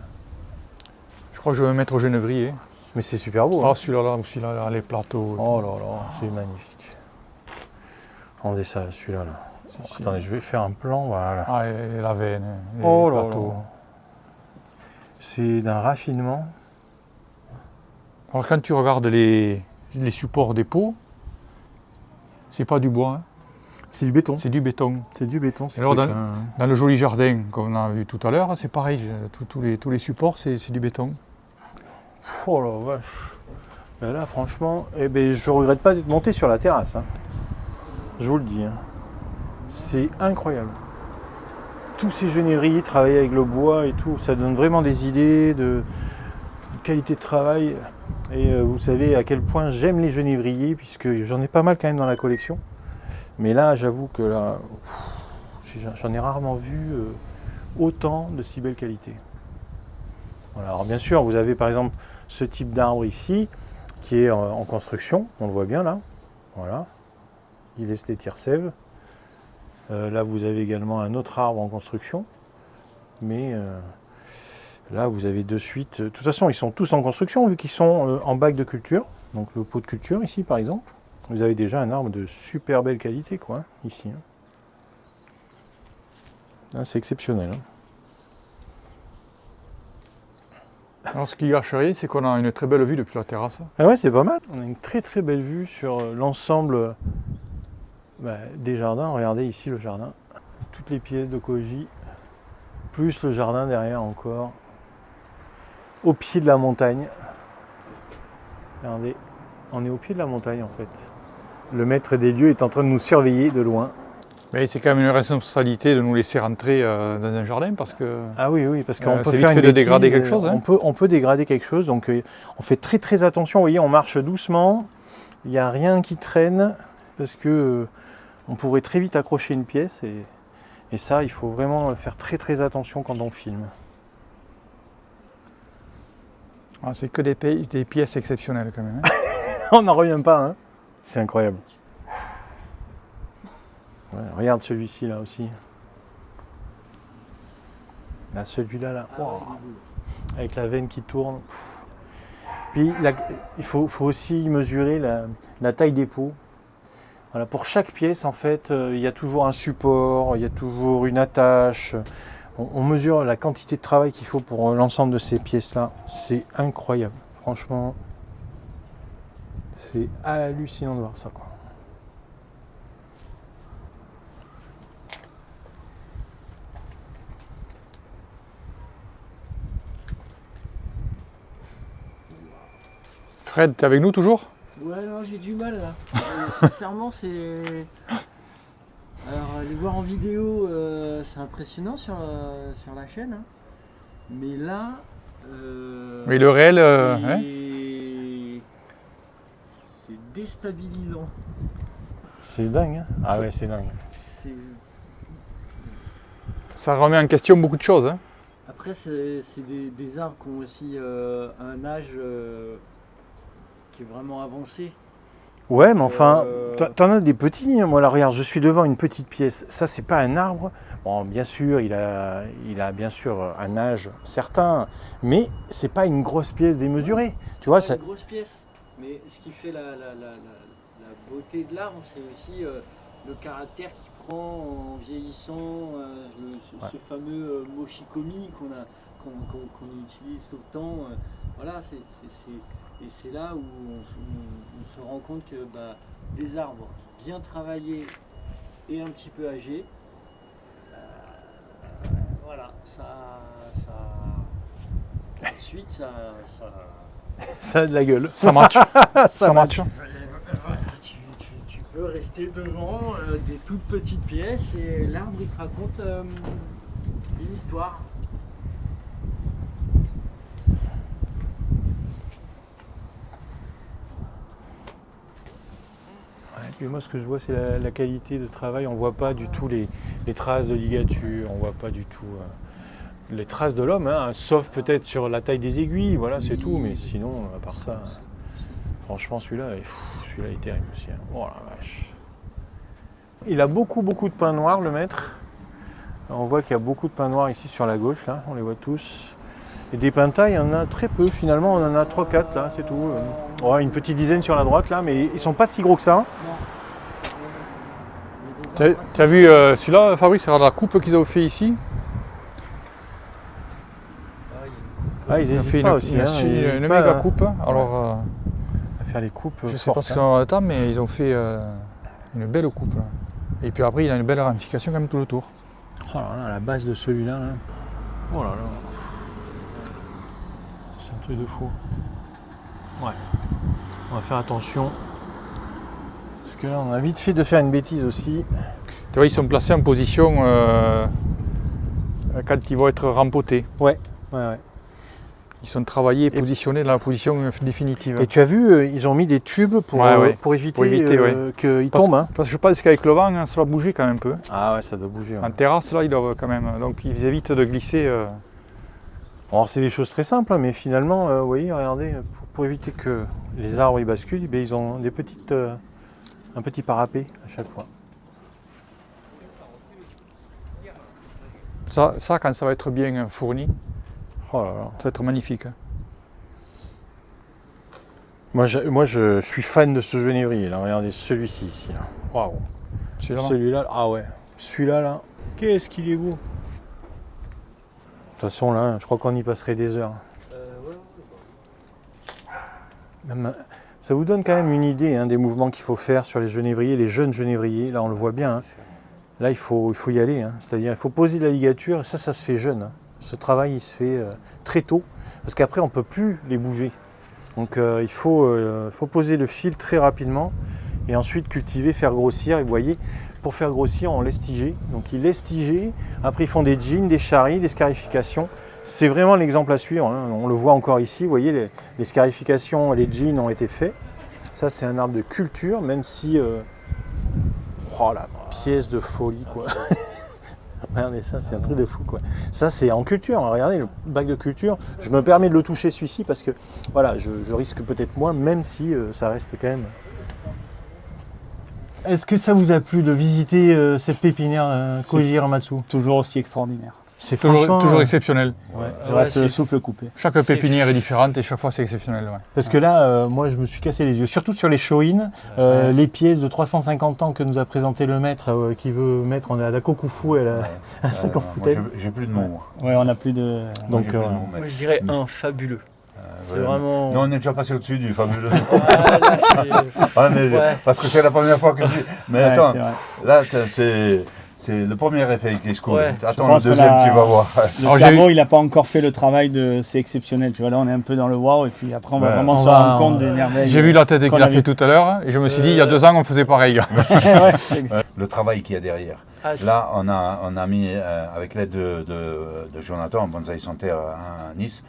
[SPEAKER 5] Je crois que je vais me mettre au genévrier.
[SPEAKER 2] Mais c'est super beau.
[SPEAKER 5] Ah
[SPEAKER 2] Hein.
[SPEAKER 5] celui-là là aussi là, les plateaux.
[SPEAKER 2] Oh là là, c'est magnifique. Regardez ça, celui-là là. Attendez, je vais faire un plan, voilà.
[SPEAKER 5] Ah et la veine, les
[SPEAKER 2] Oh là
[SPEAKER 5] plateaux.
[SPEAKER 2] là. C'est d'un raffinement.
[SPEAKER 5] Alors quand tu regardes les supports des pots, c'est pas du bois, hein.
[SPEAKER 2] C'est du béton.
[SPEAKER 5] C'est du béton.
[SPEAKER 2] C'est du béton.
[SPEAKER 5] Alors dans le joli jardin qu'on a vu tout à l'heure, c'est pareil, tous les supports c'est du béton.
[SPEAKER 2] Oh la vache. Et là franchement, eh ben, je regrette pas d'être monté sur la terrasse. Hein. Je vous le dis. Hein. C'est incroyable. Tous ces genévriers travaillés avec le bois et tout, ça donne vraiment des idées de qualité de travail. Et vous savez à quel point j'aime les genévriers, puisque j'en ai pas mal quand même dans la collection. Mais là, j'avoue que là, j'en ai rarement vu autant de si belle qualité. Voilà. Alors bien sûr, vous avez par exemple ce type d'arbre ici, qui est en construction, on le voit bien là. Voilà. Il laisse les tire-sèves. Là, vous avez également un autre arbre en construction. Mais là, vous avez de suite... De toute façon, ils sont tous en construction, vu qu'ils sont en bac de culture. Donc le pot de culture, ici, par exemple. Vous avez déjà un arbre de super belle qualité, quoi, ici. Hein. Là, c'est exceptionnel. Hein.
[SPEAKER 5] Alors ce qui gâche rien, c'est qu'on a une très belle vue depuis la terrasse.
[SPEAKER 2] Ah ouais, c'est pas mal. On a une très très belle vue sur l'ensemble des jardins. Regardez ici le jardin. Toutes les pièces de Koji, plus le jardin derrière encore. Au pied de la montagne. Regardez, on est au pied de la montagne en fait. Le maître des lieux est en train de nous surveiller de loin.
[SPEAKER 5] Mais c'est quand même une responsabilité de nous laisser rentrer dans un jardin parce que.
[SPEAKER 2] Ah oui, parce qu'on peut
[SPEAKER 5] c'est
[SPEAKER 2] faire
[SPEAKER 5] vite
[SPEAKER 2] une
[SPEAKER 5] fait de
[SPEAKER 2] bêtise,
[SPEAKER 5] dégrader quelque chose. Hein.
[SPEAKER 2] On peut dégrader quelque chose, donc on fait très très attention. Vous voyez, on marche doucement. Il n'y a rien qui traîne parce que on pourrait très vite accrocher une pièce et ça, il faut vraiment faire très très attention quand on filme.
[SPEAKER 5] Ah, c'est que des pièces exceptionnelles quand même. Hein.
[SPEAKER 2] On n'en revient pas, hein. C'est incroyable. Ouais, regarde celui-ci là aussi. Là, celui-là, là. Wow. Avec la veine qui tourne. Puis il faut aussi mesurer la taille des pots. Voilà, pour chaque pièce, en fait, il y a toujours un support, il y a toujours une attache. On mesure la quantité de travail qu'il faut pour l'ensemble de ces pièces-là. C'est incroyable. Franchement, c'est hallucinant de voir ça, quoi.
[SPEAKER 5] Fred, t'es avec nous toujours?
[SPEAKER 8] Ouais, non, j'ai du mal là. Sincèrement, c'est. Alors, les voir en vidéo, c'est impressionnant sur la chaîne. Hein. Mais là.
[SPEAKER 5] Mais le réel.
[SPEAKER 8] C'est déstabilisant.
[SPEAKER 2] C'est dingue, hein. Ah ouais, c'est dingue.
[SPEAKER 5] Ça remet en question beaucoup de choses. Hein.
[SPEAKER 8] Après, c'est des arbres qui ont aussi un âge qui est vraiment avancé.
[SPEAKER 2] Ouais, mais enfin, t'en as des petits. Moi, là, regarde, je suis devant une petite pièce. Ça, c'est pas un arbre. Bon, bien sûr, il a bien sûr un âge certain, mais c'est pas une grosse pièce démesurée. Tu vois,
[SPEAKER 8] C'est une grosse pièce, mais ce qui fait la beauté de l'arbre, c'est aussi le caractère qu'il prend en vieillissant, ce fameux mochikomi qu'on utilise tout le temps. Voilà, et c'est là où on se rend compte que des arbres bien travaillés et un petit peu âgés, voilà, ensuite ça
[SPEAKER 2] ça a de la gueule.
[SPEAKER 5] Ça match. Ça match.
[SPEAKER 8] Tu peux rester devant des toutes petites pièces et l'arbre il te raconte une histoire.
[SPEAKER 2] Et moi, ce que je vois, c'est la qualité de travail. On ne voit pas du tout les traces de ligature, on ne voit pas du tout les traces de l'homme, hein, sauf peut-être sur la taille des aiguilles, voilà, c'est tout. Mais sinon, à part ça, franchement, celui-là est terrible aussi. Hein. Oh la vache. Il a beaucoup de pins noirs, le maître. On voit qu'il y a beaucoup de pins noirs ici sur la gauche, là, on les voit tous. Et des pins de taille, il y en a très peu. Finalement, on en a 3-4 là, c'est tout. Ouais, une petite dizaine sur la droite là, mais ils sont pas si gros que ça.
[SPEAKER 5] Tu as vu celui-là, Fabrice, c'est la coupe qu'ils ont fait ici.
[SPEAKER 2] Ah, ils hésitent pas aussi.
[SPEAKER 5] Une méga coupe. Alors,
[SPEAKER 2] à faire les coupes.
[SPEAKER 5] Je sais pas ce qu'ils ont dans le temps, mais ils ont fait une belle coupe. Là. Et puis après, il a une belle ramification quand même tout le tour.
[SPEAKER 2] Oh là là, la base de celui-là. Là. Oh là là. C'est un truc de fou. Ouais. On va faire attention. Parce que là, on a vite fait de faire une bêtise aussi.
[SPEAKER 5] Tu vois, ils sont placés en position quand ils vont être rempotés.
[SPEAKER 2] Ouais.
[SPEAKER 5] Ils sont travaillés et positionnés dans la position définitive.
[SPEAKER 2] Et tu as vu, ils ont mis des tubes pour éviter qu'ils tombent. Hein.
[SPEAKER 5] Parce que je pense qu'avec le vent, hein, ça doit bouger quand même un peu.
[SPEAKER 2] Ah ouais, ça doit bouger. Ouais.
[SPEAKER 5] En terrasse, là, ils doivent quand même. Donc, ils évitent de glisser.
[SPEAKER 2] Alors, c'est des choses très simples, hein, mais finalement, vous voyez, regardez, pour éviter que les arbres ils basculent, ils ont des petites, un petit parapet à chaque fois.
[SPEAKER 5] Ça, quand ça va être bien fourni,
[SPEAKER 2] oh là là.
[SPEAKER 5] Ça va être magnifique.
[SPEAKER 2] Moi, je suis fan de ce genévrier. Là, regardez celui-ci ici. Waouh. Celui-là, ah ouais. Celui-là, là, qu'est-ce qu'il est beau. De toute façon, là, je crois qu'on y passerait des heures. Même, ça vous donne quand même une idée des mouvements qu'il faut faire sur les genévriers, les jeunes genévriers. Là, on le voit bien. Hein. Là, il faut y aller. Hein. C'est-à-dire, il faut poser de la ligature. Et ça se fait jeune. Hein. Ce travail, il se fait très tôt. Parce qu'après, on ne peut plus les bouger. Donc, il faut poser le fil très rapidement. Et ensuite, cultiver, faire grossir. Et vous voyez, pour faire grossir, on laisse tiger. Donc, ils laissent tiger. Après, ils font des jeans, des charries, des scarifications. C'est vraiment l'exemple à suivre. Hein. On le voit encore ici. Vous voyez, les scarifications, les jeans ont été faits. Ça, c'est un arbre de culture, même si... oh, la pièce de folie, quoi. Regardez ça, c'est un truc de fou, quoi. Ça, c'est en culture. Hein. Regardez, le bac de culture. Je me permets de le toucher, celui-ci, parce que, voilà, je risque peut-être moins, même si ça reste quand même... Est-ce que ça vous a plu de visiter cette pépinière Koji Hiramatsu?
[SPEAKER 7] Toujours aussi extraordinaire.
[SPEAKER 2] C'est
[SPEAKER 5] toujours exceptionnel.
[SPEAKER 7] Ouais, je reste le souffle coupé.
[SPEAKER 5] Chaque pépinière est différente et chaque fois c'est exceptionnel. Ouais.
[SPEAKER 2] Parce que là, moi je me suis cassé les yeux, surtout sur les Shoin, les pièces de 350 ans que nous a présenté le maître qui veut mettre en Dakokufu à 50 foutaines.
[SPEAKER 1] J'ai plus de mots.
[SPEAKER 7] Ouais, on n'a plus de...
[SPEAKER 2] Donc,
[SPEAKER 8] moi je dirais un fabuleux. C'est vraiment...
[SPEAKER 1] Nous on est déjà passé au-dessus du fabuleux. Parce que c'est la première fois que je... Mais attends, là c'est le premier effet qui se coule.
[SPEAKER 8] Ouais.
[SPEAKER 1] Attends, le deuxième, tu vas voir.
[SPEAKER 7] Le cerveau, il n'a pas encore fait le travail de... C'est exceptionnel. Tu vois, là, on est un peu dans le wow. Et puis après, on va vraiment se rendre compte des merveilles.
[SPEAKER 5] J'ai vu la tête qu'il a fait tout à l'heure. Et je me suis dit, il y a 2 ans, on faisait pareil.
[SPEAKER 1] Le travail qu'il y a derrière. Là, on a mis, avec l'aide de Jonathan, Bonsaï Santerre à Nice,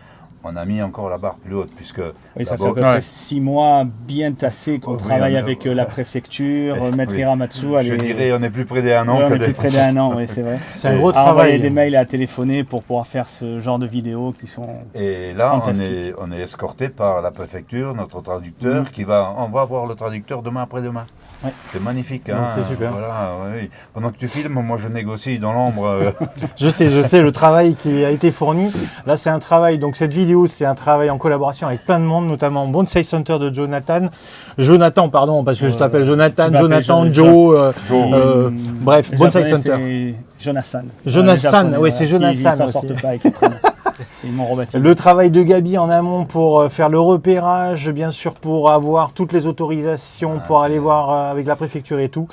[SPEAKER 1] on a mis encore la barre plus haute, puisque
[SPEAKER 7] Oui, ça fait à peu près 6 mois bien tassés qu'on travaille avec la préfecture, Maître Hiramatsu.
[SPEAKER 1] Je dirais on est plus près d'un an.
[SPEAKER 7] On est plus près d'un an, oui, c'est vrai.
[SPEAKER 2] C'est un gros
[SPEAKER 7] À envoyer
[SPEAKER 2] travail.
[SPEAKER 7] des mails et à téléphoner pour pouvoir faire ce genre de vidéos qui sont
[SPEAKER 1] Et là,
[SPEAKER 7] fantastiques.
[SPEAKER 1] on est escorté par la préfecture, notre traducteur, on va voir le traducteur demain après-demain.
[SPEAKER 7] Ouais.
[SPEAKER 1] C'est magnifique, hein.
[SPEAKER 2] C'est super.
[SPEAKER 1] Voilà, oui. Pendant que tu filmes, moi je négocie dans l'ombre.
[SPEAKER 2] Je sais le travail qui a été fourni. Là, c'est un travail, donc cette vidéo, c'est un travail en collaboration avec plein de monde, notamment Bonsai Center de Jonathan, pardon, parce que je t'appelle Jonathan, Joe, bref, Bonsai Center.
[SPEAKER 7] C'est Jonathan.
[SPEAKER 2] Jonathan, oui, c'est Jonathan
[SPEAKER 7] Ils s'en
[SPEAKER 2] aussi.
[SPEAKER 7] sortent pas avec les prénoms. Ils m'ont rebaptisé.
[SPEAKER 2] Le travail de Gabi en amont pour faire le repérage, bien sûr pour avoir toutes les autorisations, pour aller voir avec la préfecture et tout.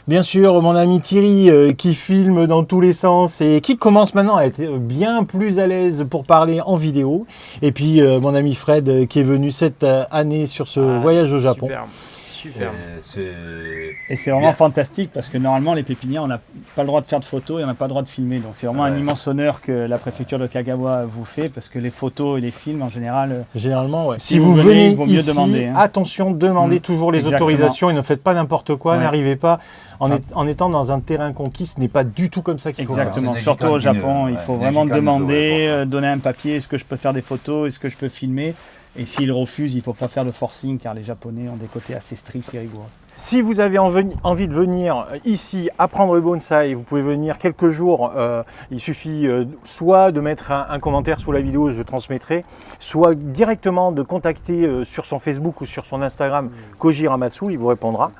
[SPEAKER 2] Bien sûr, mon ami Thierry qui filme dans tous les sens et qui commence maintenant à être bien plus à l'aise pour parler en vidéo. Et puis mon ami Fred qui est venu cette année sur ce voyage au Japon.
[SPEAKER 6] Super.
[SPEAKER 7] Et c'est vraiment fantastique parce que normalement les pépinières on n'a pas le droit de faire de photos et on n'a pas le droit de filmer. Donc c'est vraiment un immense honneur que la préfecture de Kagawa vous fait parce que les photos et les films en général...
[SPEAKER 2] Généralement, ouais.
[SPEAKER 7] Si vous venez, il vaut mieux
[SPEAKER 2] ici,
[SPEAKER 7] demander, hein.
[SPEAKER 2] attention, demandez toujours les
[SPEAKER 7] Exactement.
[SPEAKER 2] autorisations et ne faites pas n'importe quoi,
[SPEAKER 7] Ouais.
[SPEAKER 2] n'arrivez pas en étant dans un terrain conquis, ce n'est pas du tout comme ça qu'il faut faire.
[SPEAKER 7] Exactement,
[SPEAKER 1] C'est
[SPEAKER 7] surtout au
[SPEAKER 1] Nejikan
[SPEAKER 7] Japon,
[SPEAKER 1] Mine,
[SPEAKER 7] il faut
[SPEAKER 1] ouais,
[SPEAKER 7] vraiment
[SPEAKER 1] Nejikan Mine,
[SPEAKER 7] demander,
[SPEAKER 1] ouais,
[SPEAKER 7] donner un papier, est-ce que je peux faire des photos, est-ce que je peux filmer. Et s'ils refusent, il ne faut pas faire de forcing car les Japonais ont des côtés assez stricts et rigoureux.
[SPEAKER 2] Si vous avez envie de venir ici apprendre le bonsai, vous pouvez venir quelques jours. Il suffit soit de mettre un commentaire sous la vidéo, je transmettrai, soit directement de contacter sur son Facebook ou sur son Instagram Koji Hiramatsu, il vous répondra.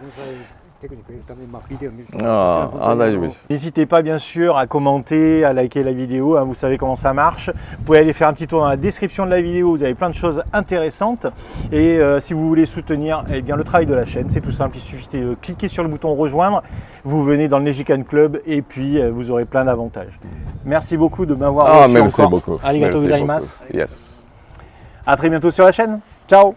[SPEAKER 2] N'hésitez pas bien sûr à commenter, à liker la vidéo, hein, vous savez comment ça marche. Vous pouvez aller faire un petit tour dans la description de la vidéo, vous avez plein de choses intéressantes. Et si vous voulez soutenir eh bien, le travail de la chaîne, c'est tout simple, il suffit de cliquer sur le bouton rejoindre, vous venez dans le Nejikan Club et puis vous aurez plein d'avantages. Merci beaucoup de m'avoir reçu
[SPEAKER 4] merci
[SPEAKER 2] encore.
[SPEAKER 4] beaucoup.
[SPEAKER 2] Arigatou
[SPEAKER 4] Merci
[SPEAKER 2] gozaimasu.
[SPEAKER 4] beaucoup. Yes.
[SPEAKER 2] À très bientôt sur la chaîne. Ciao.